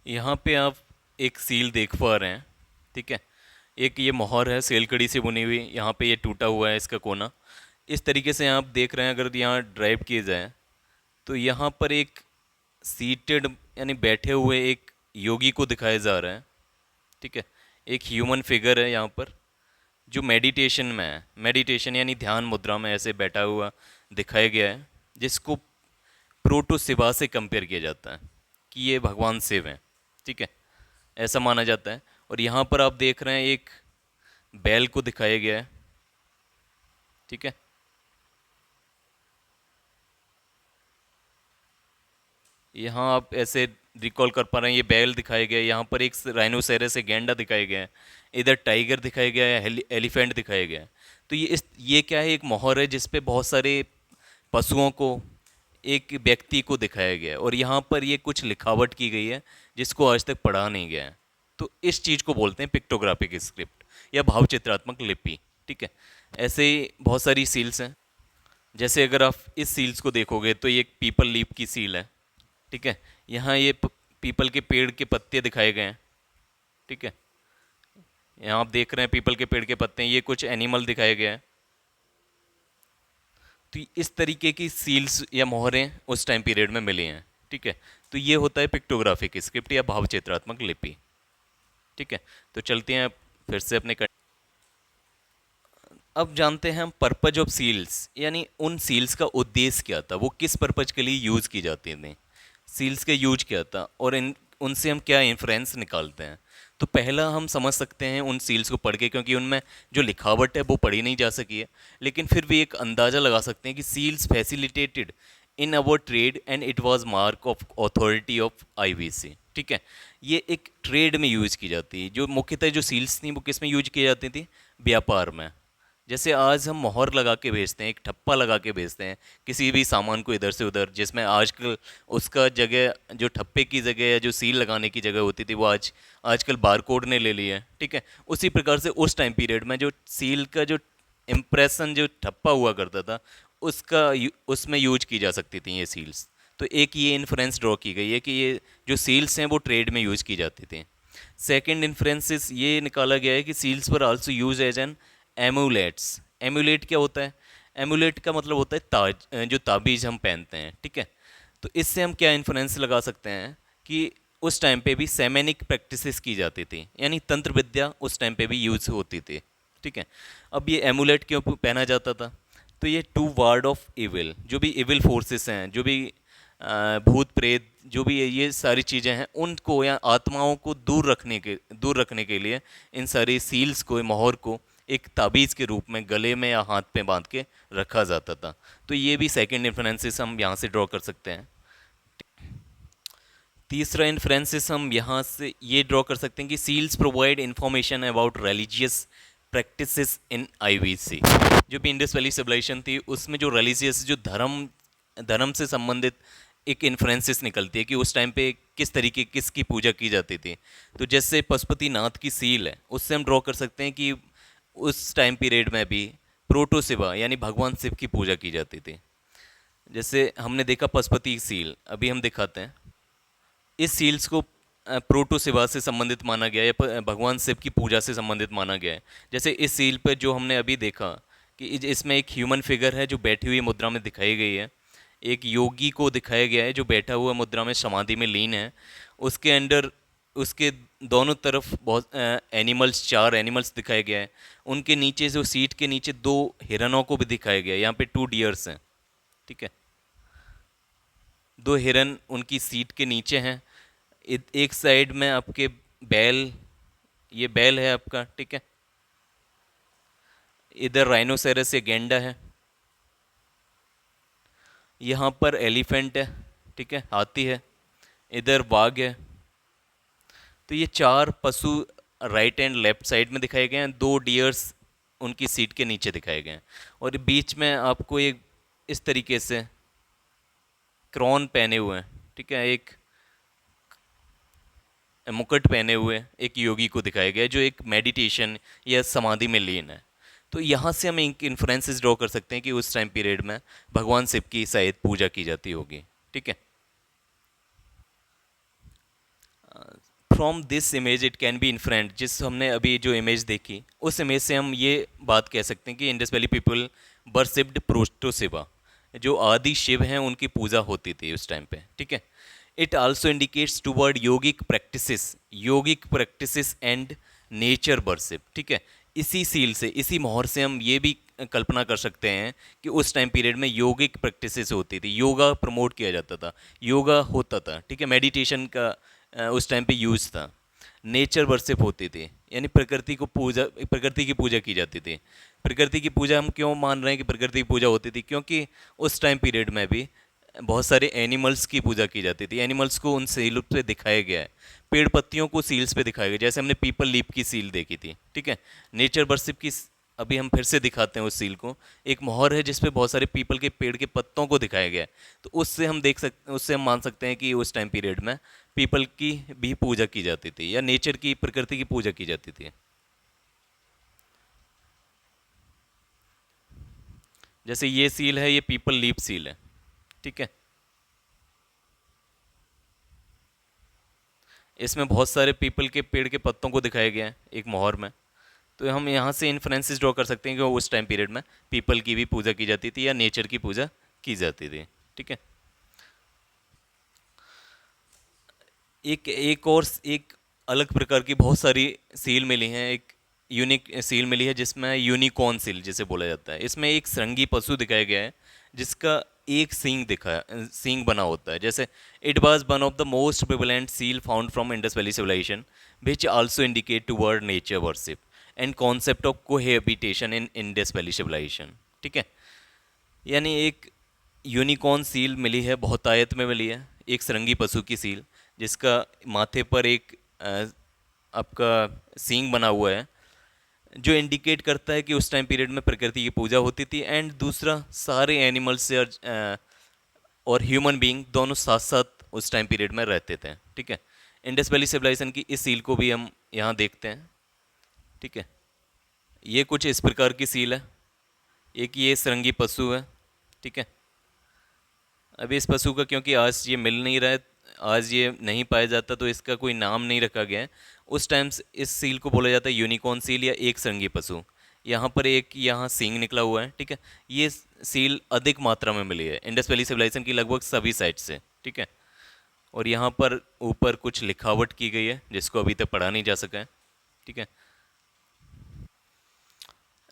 यहाँ पे आप एक सील देख पा रहे हैं, ठीक है। एक ये मोहर है सेलकड़ी से बुनी हुई, यहाँ पे ये टूटा हुआ है इसका कोना। इस तरीके से आप देख रहे हैं, अगर यहाँ ड्राइव किए जाए तो यहाँ पर एक सीटेड यानी बैठे हुए एक योगी को दिखाया जा रहा है, ठीक है। एक ह्यूमन फिगर है यहाँ पर जो मेडिटेशन में है, मेडिटेशन यानी ध्यान मुद्रा में ऐसे बैठा हुआ दिखाया गया है, जिसको प्रोटो शिवा से कंपेयर किया जाता है कि ये भगवान शिव हैं, ठीक है, ऐसा माना जाता है। और यहाँ पर आप देख रहे हैं एक बैल को दिखाया गया है, ठीक है। यहाँ आप ऐसे रिकॉल कर पा रहे हैं, ये बैल दिखाया गया है, यहाँ पर एक राइनोसेरस से गैंडा दिखाया गया है, इधर टाइगर दिखाया गया है, एलिफेंट दिखाया गया है। तो ये क्या है, एक मोहर है जिस पे बहुत सारे पशुओं को, एक व्यक्ति को दिखाया गया है, और यहाँ पर ये कुछ लिखावट की गई है जिसको आज तक पढ़ा नहीं गया है। तो इस चीज़ को बोलते हैं पिक्टोग्राफिक स्क्रिप्ट या भावचित्रात्मक लिपि, ठीक है। ऐसे ही बहुत सारी सील्स हैं। जैसे अगर आप इस सील्स को देखोगे तो ये एक पीपल लीफ की सील है, ठीक है। यहाँ ये पीपल के पेड़ के पत्ते दिखाए गए हैं, ठीक है। यहाँ आप देख रहे हैं पीपल के पेड़ के पत्ते, ये कुछ एनिमल दिखाए गए हैं। तो इस तरीके की सील्स या मोहरें उस टाइम पीरियड में मिली हैं, ठीक है। तो ये होता है पिक्टोग्राफिक स्क्रिप्ट या भावचित्रात्मक लिपि, ठीक है। तो चलते हैं फिर से अपने अब जानते हैं हम पर्पज ऑफ सील्स, यानी उन सील्स का उद्देश्य क्या था, वो किस पर्पज के लिए यूज़ की जाती थी, सील्स का यूज क्या था, और इन उनसे हम क्या इन्फ्रेंस निकालते हैं। तो पहला हम समझ सकते हैं उन सील्स को पढ़ के, क्योंकि उनमें जो लिखावट है वो पढ़ी नहीं जा सकी है, लेकिन फिर भी एक अंदाज़ा लगा सकते हैं कि seals facilitated in our trade and it was mark of authority of IVC, ठीक है। ये एक ट्रेड में यूज़ की जाती है, जो मुख्यतः जो सील्स थी वो किस में यूज की जाती थी, व्यापार में। जैसे आज हम मोहर लगा के भेजते हैं, एक ठप्पा लगा के भेजते हैं किसी भी सामान को इधर से उधर, जिसमें आजकल उसका जगह, जो ठप्पे की जगह या जो सील लगाने की जगह होती थी वो आजकल बारकोड ने ले ली है, ठीक है। उसी प्रकार से उस टाइम पीरियड में जो सील का जो इम्प्रेशन जो ठप्पा हुआ करता था उसमें यूज की जा सकती थी ये सील्स। तो एक ये इन्फ्रेंस ड्रॉ की गई है कि ये जो सील्स हैं वो ट्रेड में यूज की जाती थी। सेकेंड इन्फ्रेंसिस ये निकाला गया है कि सील्स पर also use as an amulets. Amulet क्या होता है, एमुलेट का मतलब होता है ताज, जो ताबीज़ हम पहनते हैं, ठीक है। तो इससे हम क्या इन्फ्लुएंस लगा सकते हैं कि उस टाइम पे भी सैमेनिक प्रैक्टिसेस की जाती थी, यानी तंत्र विद्या उस टाइम पे भी यूज़ होती थी, ठीक है। अब ये एमुलेट क्यों पहना जाता था, तो ये टू वार्ड ऑफ इविल, जो भी इविल फोर्सेस हैं, जो भी भूत प्रेत, जो भी ये सारी चीज़ें हैं, उनको या आत्माओं को दूर रखने के लिए इन सारी सील्स को, मोहर को एक ताबीज़ के रूप में गले में या हाथ पे बांध के रखा जाता था। तो ये भी सेकंड इन्फ्लुएंसेस हम यहाँ से ड्रॉ कर सकते हैं। तीसरा इन्फ्लुएंसेस हम यहाँ से ये ड्रॉ कर सकते हैं कि seals provide information about religious practices in IVC. जो भी इंडस वैली सिविलाइजेशन थी उसमें जो रिलीजियस, जो धर्म से संबंधित एक इन्फ्लुएंसेस निकलती है कि उस टाइम पे किस तरीके किसकी पूजा की जाती थी। तो जैसे पशुपति नाथ की सील है, उससे हम ड्रॉ कर सकते हैं कि उस टाइम पीरियड में भी प्रोटो शिवा यानी भगवान शिव की पूजा की जाती थी। जैसे हमने देखा पशुपति सील, अभी हम दिखाते हैं। इस सील्स को प्रोटो शिवा से संबंधित माना गया है या भगवान शिव की पूजा से संबंधित माना गया है। जैसे इस सील पर जो हमने अभी देखा कि इसमें एक ह्यूमन फिगर है जो बैठी हुई मुद्रा में दिखाई गई है, एक योगी को दिखाया गया है जो बैठा हुआ मुद्रा में समाधि में लीन है। उसके अंडर उसके दोनों तरफ बहुत एनिमल्स, 4 एनिमल्स दिखाया गया है। उनके नीचे जो सीट के नीचे 2 हिरणों को भी दिखाया गया है, यहाँ पे 2 डियर्स हैं, ठीक है। 2 हिरन उनकी सीट के नीचे हैं। एक साइड में आपके बैल, ये बैल है आपका, ठीक है। इधर राइनोसेरस या गेंडा है, यहाँ पर एलिफेंट है, ठीक है, हाथी है, इधर बाघ है। तो ये चार पशु राइट एंड लेफ्ट साइड में दिखाए गए हैं, दो डियर्स उनकी सीट के नीचे दिखाए गए हैं, और बीच में आपको एक इस तरीके से क्रॉन पहने हुए हैं, ठीक है, एक मुकुट पहने हुए एक योगी को दिखाया गया है जो एक मेडिटेशन या समाधि में लीन है। तो यहाँ से हम एक इन्फ्रेंसेस ड्रॉ कर सकते हैं कि उस टाइम पीरियड में भगवान शिव की शायद पूजा की जाती होगी, ठीक है। From this image it can be inferred, जिस हमने अभी जो इमेज देखी उस इमेज से हम ये बात कह सकते हैं कि Indus valley people worshipped proto Shiva, जो आदि शिव हैं उनकी पूजा होती थी उस टाइम पे, ठीक है। It also indicates toward yogic practices and nature worship, ठीक है। इसी सील से, इसी मोहर से हम ये भी कल्पना कर सकते हैं कि उस टाइम पीरियड में योगिक प्रैक्टिसेस होती थी, योगा प्रमोट किया जाता था, योगा होता था, ठीक है, मेडिटेशन का उस टाइम पे यूज था, नेचर वर्शिप होती थी, यानी प्रकृति की पूजा की जाती थी। प्रकृति की पूजा हम क्यों मान रहे हैं कि प्रकृति की पूजा होती थी, क्योंकि उस टाइम पीरियड में भी बहुत सारे एनिमल्स की पूजा की जाती थी, एनिमल्स को उन सील पे दिखाया गया है, पेड़ पत्तियों को सील्स पे दिखाया गया, जैसे हमने पीपल लीफ की सील देखी थी, ठीक है। नेचर वर्शिप की अभी हम फिर से दिखाते हैं उस सील को, एक मोहर है जिसपे बहुत सारे पीपल के पेड़ के पत्तों को दिखाया गया है। तो उससे हम मान सकते हैं कि उस टाइम पीरियड में पीपल की भी पूजा की जाती थी या नेचर की, प्रकृति की पूजा की जाती थी। जैसे ये सील है, ये पीपल लीफ सील है, ठीक है। इसमें बहुत सारे पीपल के पेड़ के पत्तों को दिखाया गया है एक मोहर में। तो हम यहाँ से इन्फ्रेंसेस ड्रॉ कर सकते हैं कि उस टाइम पीरियड में पीपल की भी पूजा की जाती थी या नेचर की पूजा की जाती थी, ठीक है। एक अलग प्रकार की बहुत सारी सील मिली हैं, एक यूनिक सील मिली है जिसमें यूनिकॉर्न सील जिसे बोला जाता है। इसमें एक श्रृंगी पशु दिखाया गया है जिसका एक सींग बना होता है। जैसे it was one of the most prevalent seal found from Indus valley civilization which also indicate toward nature worship and concept of cohabitation in Indus valley civilization, ठीक है। यानी एक यूनिकॉर्न सील मिली है, बहुतायत में मिली है, एक श्रृंगी पशु की सील जिसका माथे पर एक आपका सींग बना हुआ है जो इंडिकेट करता है कि उस टाइम पीरियड में प्रकृति की पूजा होती थी। एंड दूसरा, सारे एनिमल्स से और ह्यूमन बीइंग दोनों साथ साथ उस टाइम पीरियड में रहते थे, ठीक है। इंडस वैली सिविलाइजेशन की इस सील को भी हम यहाँ देखते हैं, ठीक है। ये कुछ इस प्रकार की सील है, एक ये श्रृंगी पशु है, ठीक है। अभी इस पशु का क्योंकि आज ये मिल नहीं रहा है, आज ये नहीं पाया जाता, तो इसका कोई नाम नहीं रखा गया है। उस टाइम इस सील को बोला जाता है यूनिकॉर्न सील या एक श्रृंगी पशु। यहाँ पर एक यहाँ सींग निकला हुआ है, ठीक है। ये सील अधिक मात्रा में मिली है इंडस वैली सिविलाइजेशन की लगभग सभी साइट से, ठीक है। और यहाँ पर ऊपर कुछ लिखावट की गई है जिसको अभी तक पढ़ा नहीं जा सका है, ठीक है।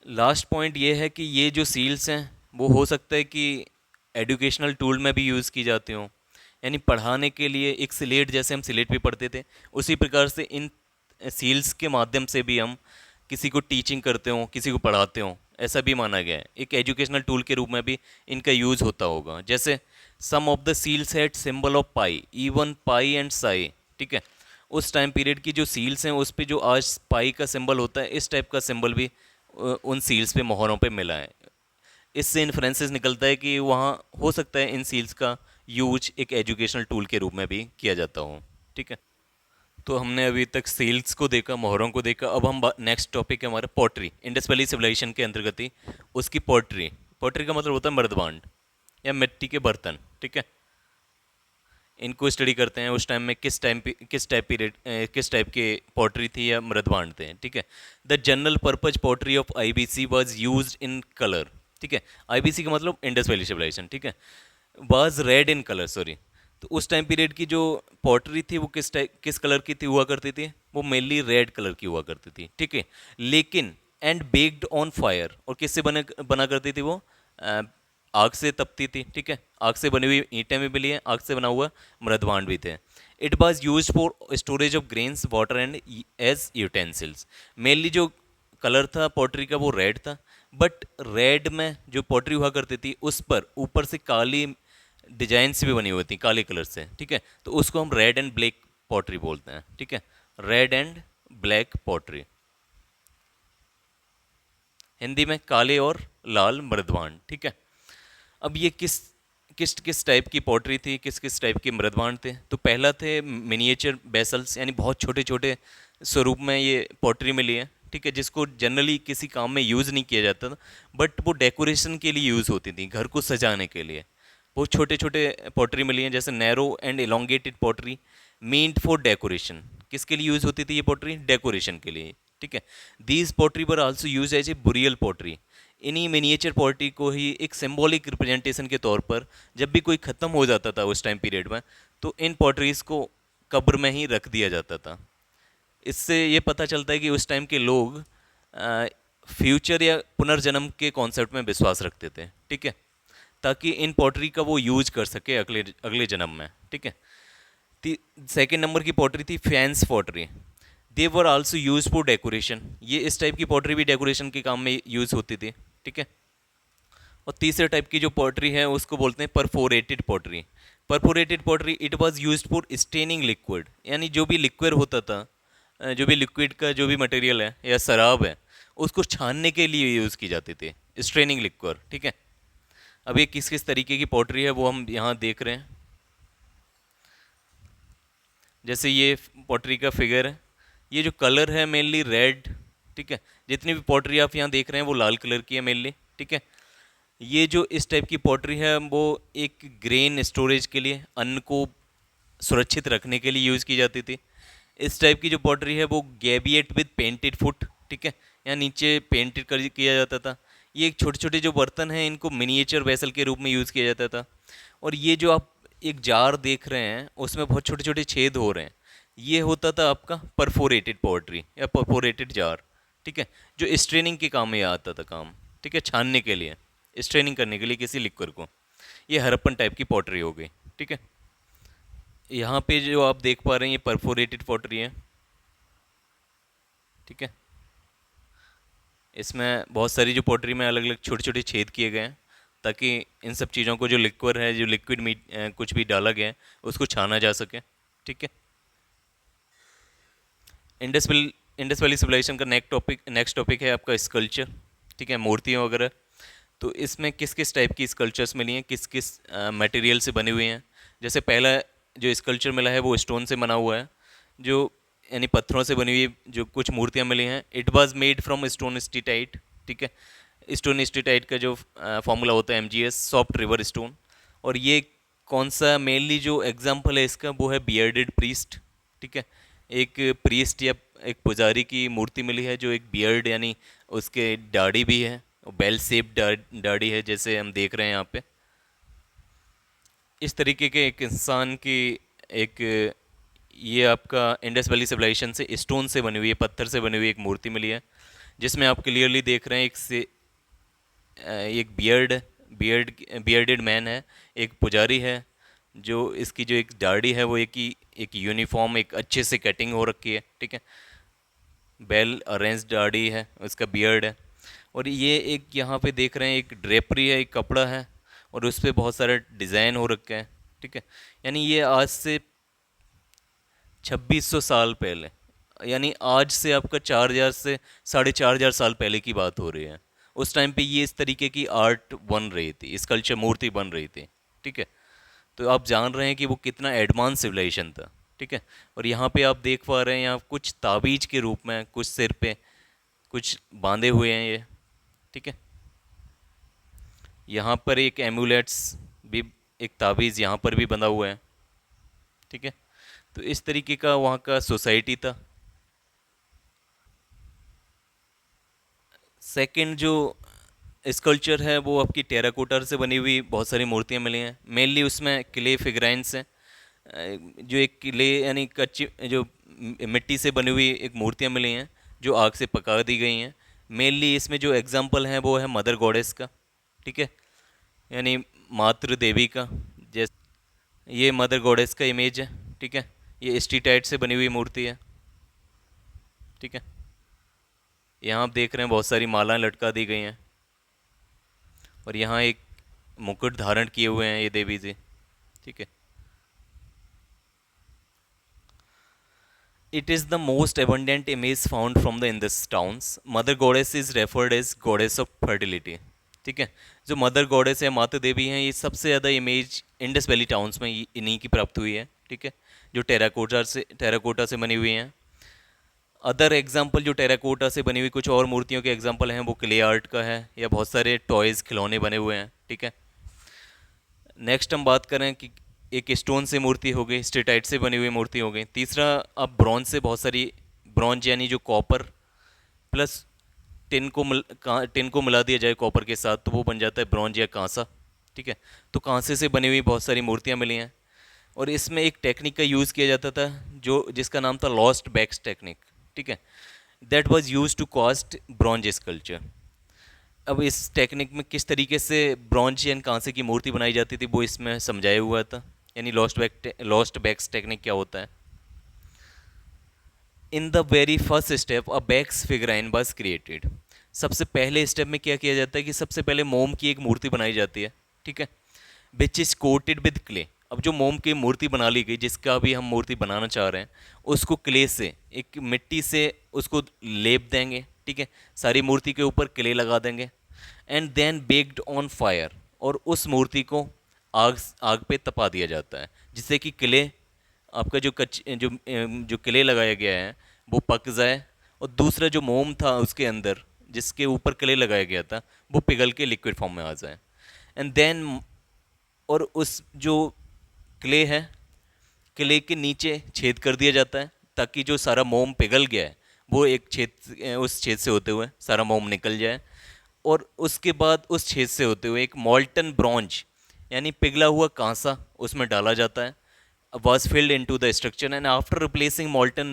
लास्ट पॉइंट ये है कि ये जो सील्स हैं वो हो सकता है कि एजुकेशनल टूल में भी यूज़ की जाती हों, यानी पढ़ाने के लिए एक स्लेट, जैसे हम स्लेट भी पढ़ते थे उसी प्रकार से इन सील्स के माध्यम से भी हम किसी को टीचिंग करते हों, किसी को पढ़ाते हों, ऐसा भी माना गया है। एक एजुकेशनल टूल के रूप में भी इनका यूज़ होता होगा। जैसे some of the seals had symbol of pi, even pi and psi, ठीक है। उस टाइम पीरियड की जो सील्स हैं उस पर जो आज पाई का सिंबल होता है, इस टाइप का सिंबल भी उन सील्स पे, मोहरों पे मिला है। इससे इन्फ्रेंसेस निकलता है कि वहाँ हो सकता है इन सील्स का यूज एक एजुकेशनल टूल के रूप में भी किया जाता हो, ठीक है। तो हमने अभी तक सील्स को देखा, मोहरों को देखा। अब हम नेक्स्ट टॉपिक है हमारा पॉटरी। इंडस वैली सिविलाइजेशन के अंतर्गत ही उसकी पॉटरी, पॉटरी का मतलब होता है मृदभांड या मिट्टी के बर्तन, ठीक है। इनको स्टडी करते हैं उस टाइम में किस टाइप के पॉटरी थी या मृदभांड थे, ठीक है। The general purpose pottery of IBC was used in colour, ठीक है। आईबीसी का मतलब इंडस वैली सिविलाइजेशन, ठीक है। Was red in colour, sorry. तो उस टाइम पीरियड की जो पॉटरी थी वो किस कलर की थी, हुआ करती थी, वो मेनली रेड कलर की हुआ करती थी, ठीक है। लेकिन एंड बेक्ड ऑन फायर, और किससे बना करती थी वो, आग से तपती थी, ठीक है। आग से बनी हुई ईंटें भी मिली हैं, आग से बना हुआ मृदभांड भी थे। It was used for storage of grains, water and as utensils. Mainly जो कलर था पॉटरी का वो रेड था, बट रेड में जो पॉटरी हुआ करती थी उस पर ऊपर से काली डिजाइन्स भी बनी हुई थी काले कलर से, ठीक है, तो उसको हम रेड एंड ब्लैक पॉटरी बोलते हैं, ठीक है, red and black pottery, Hindi में काले और लाल मृदवान, ठीक है। अब ये किस किस किस टाइप की पॉटरी थी, किस किस टाइप के मृदवान थे, तो पहला थे मिनिएचर बेसल्स, यानी बहुत छोटे छोटे स्वरूप में ये पॉटरी मिली है, ठीक है, जिसको जनरली किसी काम में यूज़ नहीं किया जाता था, बट वो डेकोरेशन के लिए यूज़ होती थी, घर को सजाने के लिए। बहुत छोटे छोटे पॉटरी मिली हैं, जैसे narrow and elongated pottery meant for decoration. किसके लिए यूज़ होती थी ये पॉटरी? डेकोरेशन के लिए, ठीक है। These pottery were also use as a burial pottery. इन्हीं मिनिएचर पॉटरी को ही एक सिंबॉलिक रिप्रेजेंटेशन के तौर पर जब भी कोई ख़त्म हो जाता था उस टाइम पीरियड में, तो इन पॉटरीज को कब्र में ही रख दिया जाता था। इससे ये पता चलता है कि उस टाइम के लोग फ्यूचर या पुनर्जन्म के कॉन्सेप्ट में विश्वास रखते थे, ठीक है, ताकि इन पॉटरी का वो यूज कर सके अगले अगले जन्म में, ठीक है। सेकेंड नंबर की पॉटरी थी fans pottery. They were also use for decoration. ये इस टाइप की पॉटरी भी डेकोरेशन के काम में यूज होती थी, ठीक है। और तीसरे टाइप की जो पॉटरी है उसको बोलते हैं perforated pottery. Perforated pottery it was used for staining liquid, यानी जो भी लिक्विड होता था, जो भी लिक्विड का जो भी मटेरियल है या शराब है, उसको छानने के लिए यूज़ की जाती थी, स्ट्रेनिंग लिक्विड, ठीक है। अब ये किस किस तरीके की पॉटरी है वो हम यहाँ देख रहे हैं। जैसे ये पॉटरी का फिगर है, ये जो कलर है मेनली रेड, ठीक है। जितनी भी पॉटरी आप यहाँ देख रहे हैं वो लाल कलर की है मेनली, ठीक है। ये जो इस टाइप की पॉटरी है वो एक ग्रेन स्टोरेज के लिए, अन्न को सुरक्षित रखने के लिए यूज़ की जाती थी। इस टाइप की जो पॉटरी है वो गैबिएट विद पेंटेड फुट, ठीक है, यहाँ नीचे पेंटेड कर किया जाता था। ये एक छोटे छोटे जो बर्तन हैं इनको मिनिएचर वेसल के रूप में यूज़ किया जाता था। और ये जो आप एक जार देख रहे हैं उसमें बहुत छोटे छोटे छेद हो रहे हैं, ये होता था आपका परफोरेटेड पॉटरी या परफोरेटेड जार, ठीक है, जो स्ट्रेनिंग के काम में आता था काम, ठीक है, छानने के लिए, स्ट्रेनिंग करने के लिए किसी लिक्विड को। ये हड़प्पन टाइप की पॉटरी हो गई, ठीक है। यहाँ पे जो आप देख पा रहे हैं ये परफोरेटेड पॉटरी है, ठीक है। इसमें बहुत सारी जो पॉटरी में अलग अलग छोटे छोटे छेद किए गए हैं, ताकि इन सब चीज़ों को जो लिक्विड है, जो लिक्विड मीट कुछ भी डाला गया है उसको छाना जा सके, ठीक है। Indus valley Indus valley civilisation का नेक्स्ट टॉपिक है आपका स्कल्पचर, ठीक है, मूर्तियाँ वगैरह। तो इसमें किस किस टाइप की स्कल्पचर्स मिली हैं, किस किस मटेरियल से बनी हुई हैं। जैसे पहला जो स्कल्पचर मिला है वो स्टोन से बना हुआ है, जो यानी पत्थरों से बनी हुई जो कुछ मूर्तियाँ मिली हैं, it was made from stone steatite, ठीक है। स्टोन स्टीटाइट का जो फॉर्मूला होता है MgS, सॉफ्ट रिवर स्टोन। और ये कौन सा मेनली जो एग्जाम्पल है इसका वो है बियर्डेड प्रीस्ट, ठीक है। एक प्रीस्ट या एक पुजारी की मूर्ति मिली है जो एक बियर्ड यानी उसके दाढ़ी भी है, बेल शेप दाढ़ी है जैसे हम देख रहे हैं यहाँ पे। इस तरीके के एक इंसान की एक ये आपका इंडस वैली सिविलाइजेशन से स्टोन से बनी हुई है, पत्थर से बनी हुई एक मूर्ति मिली है, जिसमें आप क्लियरली देख रहे हैं एक बियर्डेड मैन है, एक पुजारी है, जो इसकी जो एक दाढ़ी है वो एक यूनिफॉर्म एक अच्छे से कटिंग हो रखी है, ठीक है, वेल अरेंज दाढ़ी है, उसका बियर्ड है। और ये एक यहाँ पे देख रहे हैं एक ड्रेपरी है, एक कपड़ा है, और उस पर बहुत सारे डिज़ाइन हो रखे हैं, ठीक है। यानी ये आज से 2600 साल पहले, यानी आज से आपका 4000 से 4500 साल पहले की बात हो रही है। उस टाइम पे ये इस तरीके की आर्ट बन रही थी, स्कल्पचर मूर्ति बन रही थी, ठीक है। तो आप जान रहे हैं कि वो कितना एडवांस सिविलाइजेशन था, ठीक है। और यहाँ पे आप देख पा रहे हैं यहाँ कुछ ताबीज के रूप में कुछ सिर पे कुछ बांधे हुए हैं ये, ठीक है। यहाँ पर एक एमुलेट्स भी, एक ताबीज़ यहाँ पर भी बंधा हुआ है, ठीक है। तो इस तरीके का वहाँ का सोसाइटी था। सेकंड जो स्कल्पचर है वो आपकी टेराकोटा से बनी हुई बहुत सारी मूर्तियाँ मिली हैं, मेनली उसमें क्ले फिगराइंस हैं, जो एक क्ले यानी कच्ची जो मिट्टी से बनी हुई एक मूर्तियाँ मिली हैं जो आग से पका दी गई हैं। मेनली इसमें जो एग्जाम्पल है वो है मदर गॉडेस का, ठीक है, यानी मातृ देवी का। जैसे ये मदर गॉडेस का इमेज है, ठीक है, ये स्टीटाइट से बनी हुई मूर्ति है, ठीक है। यहाँ आप देख रहे हैं बहुत सारी मालाएं लटका दी गई हैं, और यहाँ एक मुकुट धारण किए हुए हैं ये देवी जी, ठीक है। It is the most abundant image found from the Indus towns. Mother goddess is referred as goddess of fertility. ठीक है, जो मदर गॉडेस है, माता देवी हैं, ये सबसे ज़्यादा इमेज इंडस वैली टाउन्स में इन्हीं की प्राप्त हुई है, ठीक है, जो टेराकोटा से बनी हुई हैं। अदर एग्जाम्पल जो टेराकोटा से बनी हुई कुछ और मूर्तियों के एग्जाम्पल हैं वो क्ले आर्ट का है, या बहुत सारे टॉयज़ खिलौने बने हुए हैं, ठीक है। नेक्स्ट हम बात करें कि एक स्टोन से मूर्ति हो गई, स्टेटाइट से बनी हुई मूर्ति हो गई। तीसरा, अब ब्रॉन्ज से बहुत सारी, ब्रॉन्ज यानी जो कॉपर प्लस टिन को मिला दिया जाए कॉपर के साथ तो वो बन जाता है ब्रॉन्ज या कांसा, ठीक है। तो कांसे से बनी हुई बहुत सारी मूर्तियाँ मिली हैं। और इसमें एक टेक्निक का यूज़ किया जाता था जो जिसका नाम था लॉस्ट बैक्स टेक्निक, ठीक है। That was use to cast bronze sculpture. अब इस टेक्निक में किस तरीके से ब्रॉन्ज या कांसे की मूर्ति बनाई जाती थी वो इसमें समझाया हुआ था। यानी लॉस्ट बैक्स टेक्निक क्या होता है। In the very first step a wax figurine was created. सबसे पहले स्टेप में क्या किया जाता है कि सबसे पहले मोम की एक मूर्ति बनाई जाती है, ठीक है, which is coated with clay. अब जो मोम की मूर्ति बना ली गई, जिसका भी हम मूर्ति बनाना चाह रहे हैं, उसको क्ले से, एक मिट्टी से उसको लेप देंगे, ठीक है, सारी मूर्ति के ऊपर क्ले लगा देंगे, and then baked on fire, और उस मूर्ति को आग आग पे तपा दिया जाता है, जिससे कि क्ले, आपका जो क्ले लगाया गया है वो पक जाए, और दूसरा जो मोम था उसके अंदर जिसके ऊपर क्ले लगाया गया था वो पिघल के लिक्विड फॉर्म में आ जाए। एंड देन, और उस जो क्ले है, क्ले के नीचे छेद कर दिया जाता है ताकि जो सारा मोम पिघल गया है वो एक छेद, उस छेद से होते हुए सारा मोम निकल जाए। और उसके बाद उस छेद से होते हुए एक मॉल्टन ब्रॉन्ज यानी पिघला हुआ कांसा उसमें डाला जाता है, was filled into the structure, and after replacing molten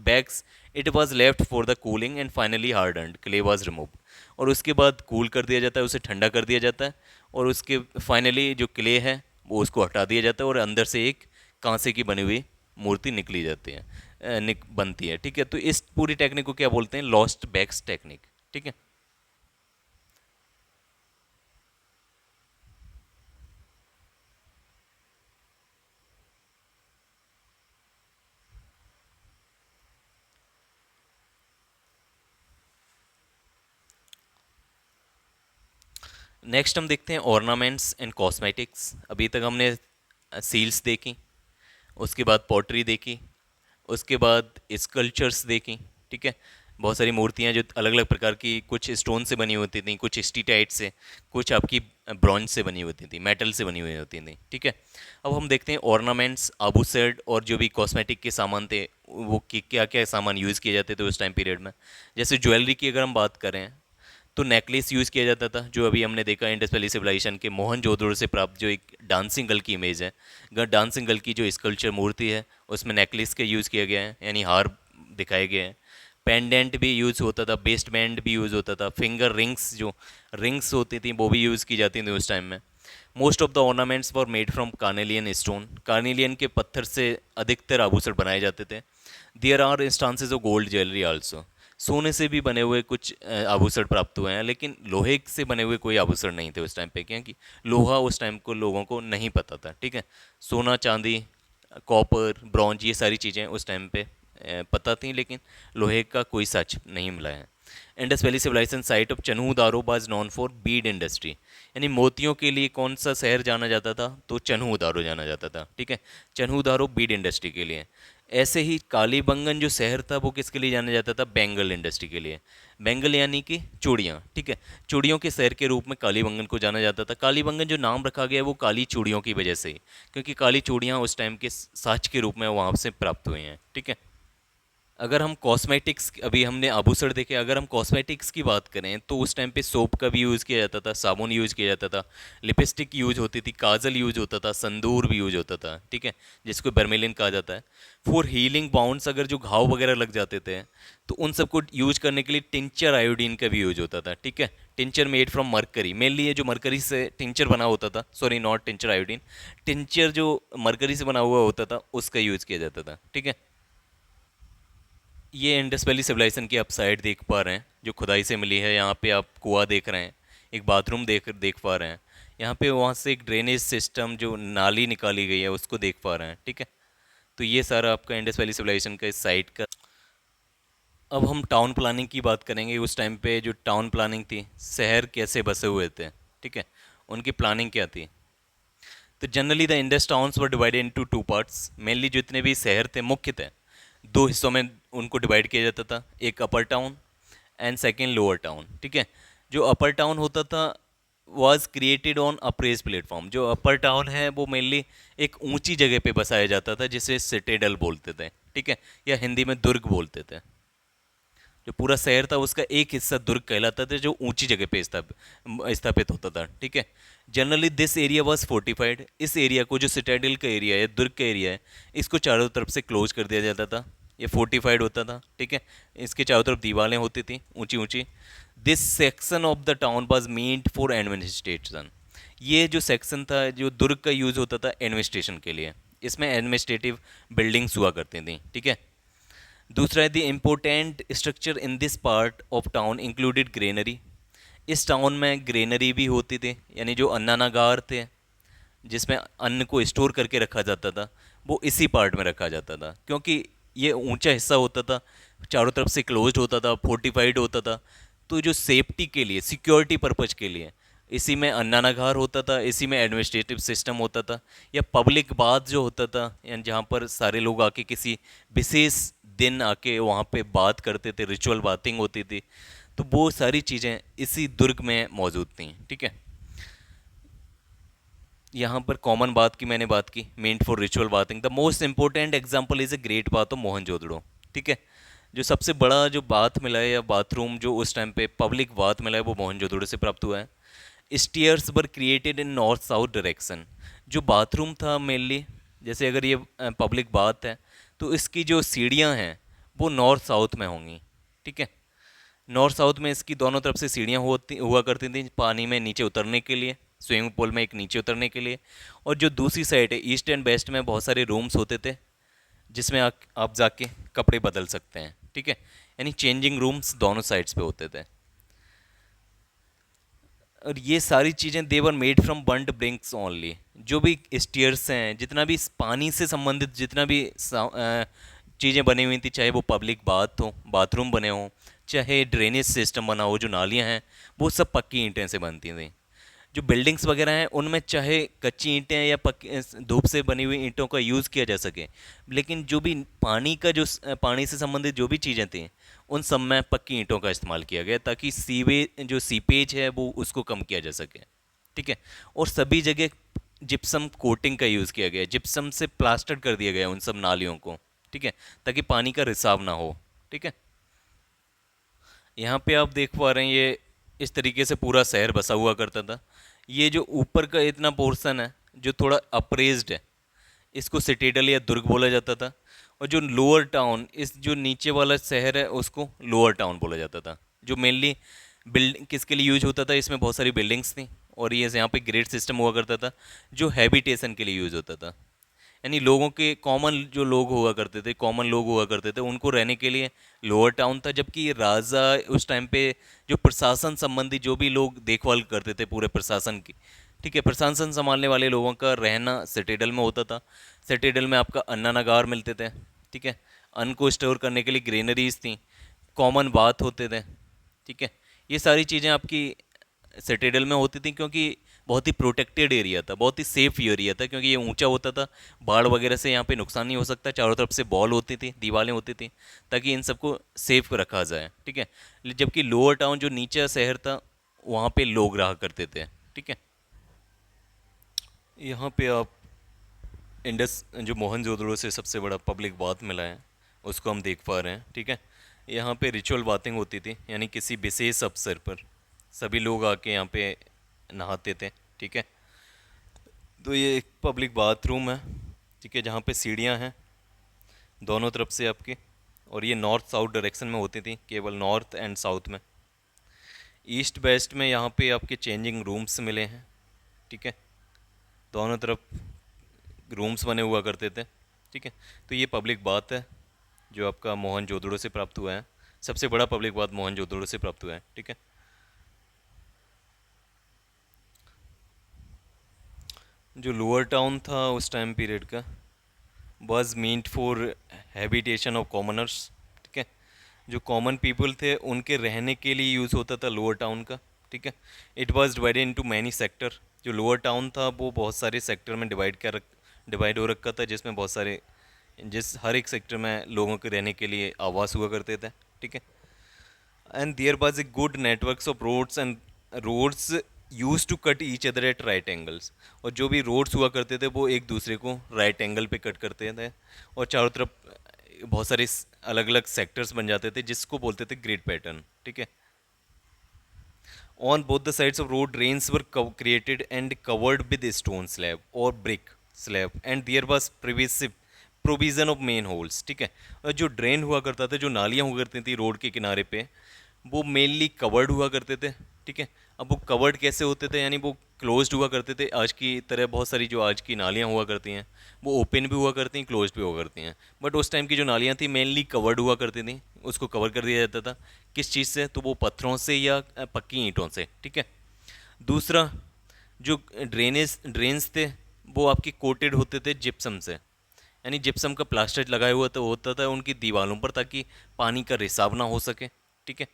bags it was left for the cooling and finally hardened clay was removed। और उसके बाद कूल कर दिया जाता है, उसे ठंडा कर दिया जाता है, और उसके फाइनली जो क्ले है वो उसको हटा दिया जाता है और अंदर से एक कांसे की बनी हुई मूर्ति निकली जाती है, बनती है, ठीक है। तो इस पूरी टेक्निक को क्या बोलते हैं, लॉस्ट बैग्स टेक्निक, ठीक है। नेक्स्ट हम देखते हैं ऑर्नामेंट्स एंड कॉस्मेटिक्स। अभी तक हमने सील्स देखी, उसके बाद पॉटरी देखी, उसके बाद स्कल्पचर्स देखी, ठीक है, बहुत सारी मूर्तियाँ जो अलग अलग प्रकार की, कुछ स्टोन से बनी होती थी, कुछ स्टीटाइट से, कुछ आपकी ब्रॉन्ज से बनी होती थी, मेटल से बनी हुई होती थी, ठीक है। अब हम देखते हैं ऑर्नामेंट्स, आभूषण और जो भी कॉस्मेटिक के सामान थे वो क्या क्या सामान यूज़ किए जाते थे उस टाइम पीरियड में। जैसे ज्वेलरी की अगर हम बात करें तो नेकलेस यूज़ किया जाता था, जो अभी हमने देखा इंडस वैली सिविलाइजेशन के मोहनजोदड़ो से प्राप्त जो एक डांसिंग गर्ल की इमेज है, अगर डांसिंग गर्ल की जो स्कल्पचर मूर्ति है उसमें नेकलेस का यूज़ किया गया है, यानी हार दिखाए गए हैं। पेंडेंट भी यूज़ होता था, बेस्ट बैंड भी यूज़ होता था, फिंगर रिंग्स जो रिंग्स होती थी वो भी यूज़ की जाती थी उस टाइम में। Most of the ornaments were made from carnelian stone. Carnelian के पत्थर से अधिकतर आभूषण बनाए जाते थे। There are instances of gold jewellery also. सोने से भी बने हुए कुछ आभूषण प्राप्त हुए हैं, लेकिन लोहे से बने हुए कोई आभूषण नहीं थे उस टाइम पे, क्योंकि लोहा उस टाइम को लोगों को नहीं पता था, ठीक है। सोना, चांदी, कॉपर, ब्रॉन्ज, ये सारी चीज़ें उस टाइम पे पता थी, लेकिन लोहे का कोई सच नहीं मिला है। Indus valley civilization site of Chanhu Daro was known for bead industry. यानी मोतियों के लिए कौन सा शहर जाना जाता था, तो चन्हू दारो जाना जाता था, ठीक है। चन्हू दारो बीड इंडस्ट्री के लिए। ऐसे ही कालीबंगन जो शहर था वो किसके लिए जाना जाता था, बेंगल इंडस्ट्री के लिए। बेंगल यानी कि चूड़ियाँ, ठीक है, चूड़ियों के शहर के रूप में कालीबंगन को जाना जाता था। कालीबंगन जो नाम रखा गया है वो काली चूड़ियों की वजह से ही, क्योंकि काली चूड़ियाँ उस टाइम के साक्ष्य के रूप में वहाँ से प्राप्त हुई हैं, ठीक है। अगर हम कॉस्मेटिक्स, अभी हमने आभूषण देखे, अगर हम कॉस्मेटिक्स की बात करें तो उस टाइम पे सोप का भी यूज़ किया जाता था, साबुन यूज़ किया जाता था, लिपस्टिक यूज होती थी, काजल यूज होता था, संदूर भी यूज होता था, ठीक है, जिसको बर्मेलिन कहा जाता है। फॉर हीलिंग बाउंड्स, अगर जो घाव वगैरह लग जाते थे तो उन सबको यूज करने के लिए टिंचर आयोडीन का भी यूज होता था, ठीक है। Tincture made from mercury, mainly ये जो मरकरी से टिंचर बना होता था, sorry not tincture iodine, tincture जो मरकरी से बना हुआ होता था उसका यूज़ किया जाता था, ठीक है। ये इंडस वैली सिविलाइजेशन की आप साइड देख पा रहे हैं जो खुदाई से मिली है। यहाँ पे आप कुआं देख रहे हैं, एक बाथरूम देख पा रहे हैं, यहाँ पे वहाँ से एक ड्रेनेज सिस्टम जो नाली निकाली गई है उसको देख पा रहे हैं, ठीक है। तो ये सारा आपका इंडस वैली सिविलाइजेशन का इस साइट का। अब हम टाउन प्लानिंग की बात करेंगे। उस टाइम पे जो टाउन प्लानिंग थी, शहर कैसे बसे हुए थे, ठीक है, उनकी प्लानिंग क्या थी। तो generally the Indus towns were divided into two parts. Mainly जितने भी शहर थे मुख्य थे, दो हिस्सों में उनको डिवाइड किया जाता था, एक upper town and second lower town, ठीक है। जो अपर टाउन होता था वॉज क्रिएटेड ऑन अप्रेज प्लेटफॉर्म। जो अपर टाउन है वो मेनली एक ऊंची जगह पे बसाया जाता था जिसे सिटेडल बोलते थे, ठीक है, या हिंदी में दुर्ग बोलते थे। जो पूरा शहर था उसका एक हिस्सा दुर्ग कहलाता था, जो ऊंची जगह पे स्थापित होता था, ठीक है। Generally this area was fortified. इस एरिया को, जो सिटाडेल का एरिया है, दुर्ग का एरिया है, इसको चारों तरफ से क्लोज कर दिया जाता था। ये फोर्टिफाइड होता था, ठीक है। इसके चारों तरफ दीवारें होती थी ऊंची ऊंची। This section of the town was made for administration. ये जो सेक्शन था, जो दुर्ग का यूज होता था एडमिनिस्ट्रेशन के लिए, इसमें एडमिनिस्ट्रेटिव बिल्डिंग्स हुआ करती थी, ठीक है। दूसरा है the important structure in this part of town included granary. इस टाउन में ग्रेनरी भी होती थी, यानी जो अन्नानागार थे जिसमें अन्न को स्टोर करके रखा जाता था, वो इसी पार्ट में रखा जाता था। क्योंकि ये ऊंचा हिस्सा होता था, चारों तरफ से क्लोज्ड होता था, फोर्टिफाइड होता था, तो जो सेफ्टी के लिए, सिक्योरिटी पर्पज के लिए इसी में अन्नानागार होता था, इसी में एडमिनिस्ट्रेटिव सिस्टम होता था, या पब्लिक बाथ जो होता था, यानी जहाँ पर सारे लोग आके किसी विशेष दिन आके वहाँ पे बात करते थे, रिचुअल बाथिंग होती थी। तो वो सारी चीज़ें इसी दुर्ग में मौजूद थी, ठीक है। यहाँ पर कॉमन बात की मैंने बात की, meant for ritual bathing. The most important example is a great bath of Mohenjodaro, ठीक है। जो सबसे बड़ा जो बाथ मिला है या बाथरूम जो उस टाइम पे पब्लिक बाथ मिला है वो मोहनजोदड़ो से प्राप्त हुआ है। Stairs were created in north south direction. जो बाथरूम था मेनली, जैसे अगर ये पब्लिक बाथ है तो इसकी जो सीढ़ियाँ हैं वो नॉर्थ साउथ में होंगी, ठीक है। नॉर्थ साउथ में इसकी दोनों तरफ से सीढ़ियाँ होती हुआ करती थी पानी में नीचे उतरने के लिए, स्विमिंग पूल में एक नीचे उतरने के लिए। और जो दूसरी साइड है ईस्ट एंड वेस्ट में बहुत सारे रूम्स होते थे जिसमें आप जाके कपड़े बदल सकते हैं, ठीक है। यानी चेंजिंग रूम्स दोनों साइड्स पे होते थे। और ये सारी चीज़ें they were made from burnt bricks only. जो भी स्टेयर्स हैं, जितना भी पानी से संबंधित जितना भी चीज़ें बनी हुई थी, चाहे वो पब्लिक बाथ हो, बाथरूम बने हों, चाहे ड्रेनेज सिस्टम बना हो, जो नालियाँ हैं वो सब पक्की ईंटें से बनती थी। जो बिल्डिंग्स वगैरह हैं उनमें चाहे कच्ची ईंटें या पक्की धूप से बनी हुई ईंटों का यूज़ किया जा सके, लेकिन जो भी पानी का जो पानी से संबंधित जो भी चीज़ें थी उन सब में पक्की ईंटों का इस्तेमाल किया गया ताकि सीपेज है वो उसको कम किया जा सके, ठीक है। और सभी जगह जिप्सम कोटिंग का यूज़ किया गया, जिप्सम से प्लास्टर कर दिया गया उन सब नालियों को, ठीक है, ताकि पानी का रिसाव ना हो, ठीक है। यहाँ पे आप देख पा रहे हैं ये इस तरीके से पूरा शहर बसा हुआ करता था। ये जो ऊपर का इतना पोर्शन है जो थोड़ा अप्रेज्ड है, इसको सिटेडल या दुर्ग बोला जाता था। और जो लोअर टाउन, इस जो नीचे वाला शहर है उसको लोअर टाउन बोला जाता था। जो मेनली बिल्डिंग किसके लिए यूज होता था, इसमें बहुत सारी बिल्डिंग्स थी और ये यहाँ पे ग्रेड सिस्टम हुआ करता था जो हैबिटेशन के लिए यूज होता था। यानी लोगों के कॉमन जो लोग हुआ करते थे, कॉमन लोग हुआ करते थे, उनको रहने के लिए लोअर टाउन था। जबकि राजा उस टाइम पे जो प्रशासन संबंधी जो भी लोग देखभाल करते थे पूरे प्रशासन की, ठीक है, प्रशासन संभालने वाले लोगों का रहना सिटेडल में होता था। सिटेडल में आपका अन्नानागार मिलते थे, ठीक है, अन्न को स्टोर करने के लिए ग्रेनरीज थी, कॉमन बाथ होते थे, ठीक है। ये सारी चीज़ें आपकी सिटेडल में होती थी क्योंकि बहुत ही प्रोटेक्टेड एरिया था, बहुत ही सेफ एरिया था, क्योंकि ये ऊंचा होता था, बाढ़ वगैरह से यहाँ पे नुकसान नहीं हो सकता। चारों तरफ से बॉल होती थी, दीवारें होती थी, ताकि इन सबको सेफ रखा जाए, ठीक है। जबकि लोअर टाउन जो नीचे शहर था वहाँ पे लोग रहा करते थे, ठीक है। यहाँ पे आप इंडस जो मोहनजोदड़ो से सबसे बड़ा पब्लिक बाथ मिला है उसको हम देख पा रहे हैं, ठीक है। यहाँ पे रिचुअल बाथिंग होती थी, यानी किसी विशेष अवसर पर सभी लोग आके यहाँ पे नहाते थे, ठीक है। तो ये एक पब्लिक बाथरूम है, ठीक है, जहाँ पे सीढ़ियाँ हैं दोनों तरफ से आपके। और ये नॉर्थ साउथ डायरेक्शन में होती थी, केवल नॉर्थ एंड साउथ में। ईस्ट वेस्ट में यहाँ पे आपके चेंजिंग रूम्स मिले हैं, ठीक है, दोनों तरफ रूम्स बने हुआ करते थे, ठीक है। तो ये पब्लिक बाथ है जो आपका मोहनजोदड़ो से प्राप्त हुआ है। सबसे बड़ा पब्लिक बाथ मोहनजोदड़ो से प्राप्त हुआ है, ठीक है। जो लोअर टाउन था उस टाइम पीरियड का was meant for habitation of commoners, ठीक है। जो कॉमन पीपल थे उनके रहने के लिए यूज़ होता था लोअर टाउन का, ठीक है। It was divided into many sector. जो लोअर टाउन था वो बहुत सारे सेक्टर में डिवाइड हो रखा था, जिसमें बहुत सारे जिस हर एक सेक्टर में लोगों के रहने के लिए आवास हुआ करते थे, ठीक है। And there was a good networks of roads use to cut each other at right angles. और जो भी रोड्स हुआ करते थे वो एक दूसरे को राइट एंगल पे कट करते थे, और चारों तरफ बहुत सारे अलग अलग सेक्टर्स बन जाते थे जिसको बोलते थे ग्रिड पैटर्न, ठीक है। On both the sides of road drains were created and covered with stone slab और brick slab, and there was provision of manholes, ठीक है। और जो ड्रेन हुआ करता था, जो नालियाँ हुआ करती थी रोड के किनारे पे, वो मेनली कवर्ड हुआ करते थे, ठीक है। अब वो कवर्ड कैसे होते थे, यानी वो क्लोज्ड हुआ करते थे। आज की तरह बहुत सारी जो आज की नालियाँ हुआ करती हैं वो ओपन भी हुआ करती हैं, क्लोज्ड भी हुआ करती हैं, बट उस टाइम की जो नालियाँ थी मेनली कवर्ड हुआ करती थी, उसको कवर कर दिया जाता था। किस चीज़ से, तो वो पत्थरों से या पक्की ईंटों से, ठीक है। दूसरा, जो ड्रेन्स थे वो आपकी कोटेड होते थे जिप्सम से, यानी जिप्सम का प्लास्टर लगाया हुआ तो होता था उनकी दीवारों पर, ताकि पानी का रिसाव ना हो सके, ठीक है।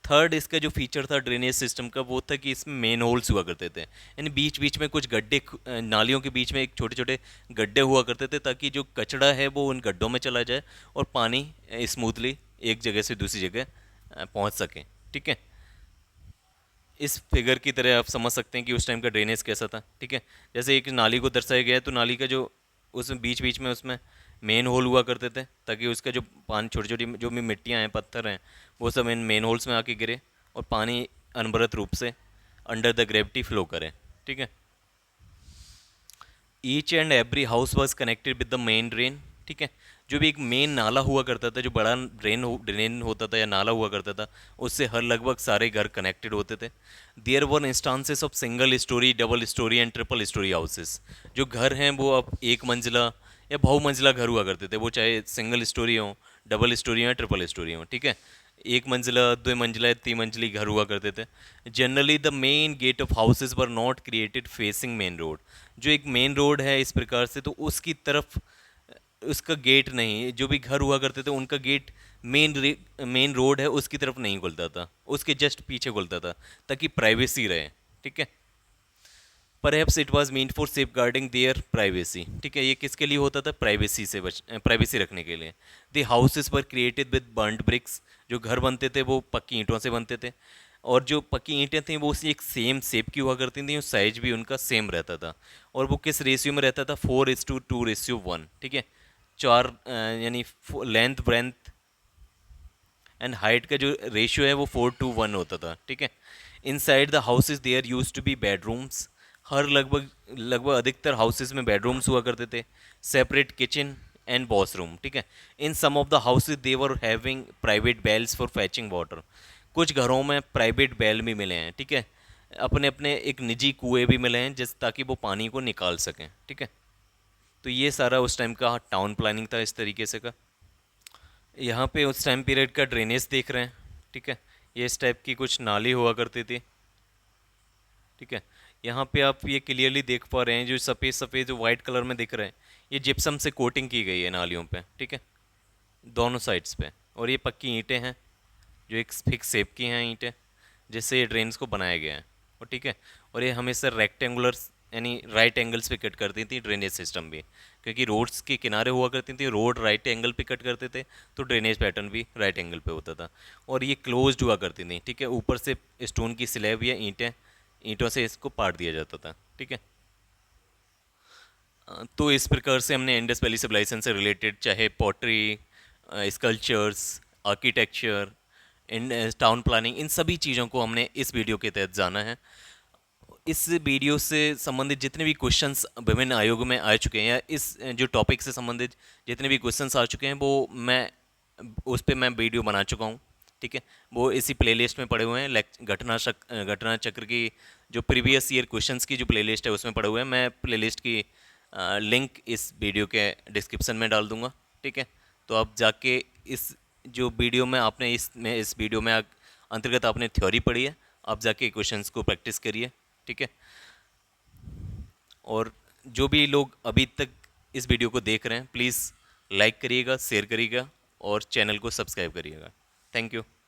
थर्ड इसका जो फीचर था ड्रेनेज सिस्टम का वो था कि इसमें मेन होल्स हुआ करते थे, यानी बीच बीच में कुछ गड्ढे, नालियों के बीच में एक छोटे छोटे गड्ढे हुआ करते थे, ताकि जो कचरा है वो उन गड्ढों में चला जाए और पानी स्मूथली एक जगह से दूसरी जगह पहुंच सके, ठीक है। इस फिगर की तरह आप समझ सकते हैं कि उस टाइम का ड्रेनेज कैसा था, ठीक है। जैसे एक नाली को दर्शाया गया है, तो नाली का जो उसमें बीच बीच में उसमें मेन होल हुआ करते थे, ताकि उसका जो पानी, छोटी छोटी जो भी मिट्टियाँ हैं, पत्थर हैं, वो सब इन मेन होल्स में आके गिरे और पानी अनवरत रूप से अंडर द ग्रेविटी फ्लो करे, ठीक है। Each and every house was connected with the main drain, ठीक है। जो भी एक मेन नाला हुआ करता था, जो बड़ा ड्रेन होता था या नाला हुआ करता था, उससे हर लगभग सारे घर कनेक्टेड होते थे। There were instances of single storey, double storey and triple storey houses. जो घर हैं वो अब एक मंजिला या बहुमंजिला घर हुआ करते थे, वो चाहे सिंगल स्टोरी हो, डबल स्टोरी हो या ट्रिपल स्टोरी हो, ठीक है। एक मंजिला, दो मंजिला, तीन मंजिली घर हुआ करते थे। Generally the main gate of houses were not created facing main road. जो एक मेन रोड है इस प्रकार से, तो उसकी तरफ उसका गेट नहीं, जो भी घर हुआ करते थे उनका गेट मेन रोड है उसकी तरफ नहीं खुलता था, उसके जस्ट पीछे खुलता था, ताकि प्राइवेसी रहे, ठीक है। Perhaps it was meant for safeguarding their privacy, ठीक है। ये किसके लिए होता था, प्राइवेसी रखने के लिए। The houses were created with burned bricks. जो घर बनते थे वो पक्की ईंटों से बनते थे, और जो पक्की ईंटें थी वो उसी एक सेम शेप की हुआ करती थी, और साइज भी उनका सेम रहता था। और वो किस रेशियो में रहता था, 4:2:1, ठीक है। चार यानी लेंथ ब्रेंथ एंड हाइट का जो रेशियो है वो 4:1 होता था, ठीक है। Inside the houses there use to be bedrooms. हर लगभग लगभग अधिकतर हाउसेज में बेडरूम्स हुआ करते थे। सेपरेट किचन एंड वॉशरूम, ठीक है। In some of the houses they were having private wells for fetching water. कुछ घरों में प्राइवेट बेल भी मिले हैं, ठीक है। अपने अपने एक निजी कुएं भी मिले हैं, जिस ताकि वो पानी को निकाल सकें, ठीक है। तो ये सारा उस टाइम का टाउन प्लानिंग था इस तरीके से का। यहाँ पे उस टाइम पीरियड का ड्रेनेज देख रहे हैं, ठीक है। ये इस टाइप की कुछ नाली हुआ करती थी, ठीक है। यहाँ पे आप ये क्लियरली देख पा रहे हैं, जो सफ़ेद सफ़ेद जो वाइट कलर में दिख रहे हैं, ये जिप्सम से कोटिंग की गई है नालियों पे, ठीक है, दोनों साइड्स पे। और ये पक्की ईंटें हैं, जो एक फिक्स शेप की हैं ईंटें, जिससे ये ड्रेन्स को बनाया गया है, और ठीक है। और ये हमेशा रेक्टेंगुलर यानी राइट एंगल्स पे कट करती थी ड्रेनेज सिस्टम भी, क्योंकि रोड्स के किनारे हुआ करती थी, रोड राइट एंगल पे कट करते थे, तो ड्रेनेज पैटर्न भी राइट एंगल पे होता था। और ये क्लोज्ड हुआ करती थी, ठीक है। ऊपर से स्टोन की स्लैब या ईंटों से इसको पाट दिया जाता था, ठीक है। तो इस प्रकार से हमने इंडस वैली सिविलाइजेशन से रिलेटेड चाहे pottery, sculptures, architecture, in town planning, इन सभी चीज़ों को हमने इस वीडियो के तहत जाना है। इस वीडियो से संबंधित जितने भी क्वेश्चंस विभिन्न आयोगों में आ चुके हैं, या इस जो टॉपिक से संबंधित जितने भी क्वेश्चंस आ चुके हैं, वो मैं उस पर मैं वीडियो बना चुका हूँ, ठीक है। वो इसी प्लेलिस्ट में पड़े हुए हैं। घटना चक्र की जो प्रीवियस ईयर क्वेश्चंस की जो प्लेलिस्ट है उसमें पड़े हुए हैं। मैं प्लेलिस्ट की लिंक इस वीडियो के डिस्क्रिप्शन में डाल दूँगा, ठीक है। तो आप जाके इस जो वीडियो में आपने इस वीडियो में अंतर्गत आपने थ्योरी पढ़ी है, आप जाके क्वेश्चंस को प्रैक्टिस करिए, ठीक है। और जो भी लोग अभी तक इस वीडियो को देख रहे हैं, प्लीज़ लाइक करिएगा, शेयर करिएगा और चैनल को सब्सक्राइब करिएगा। Thank you.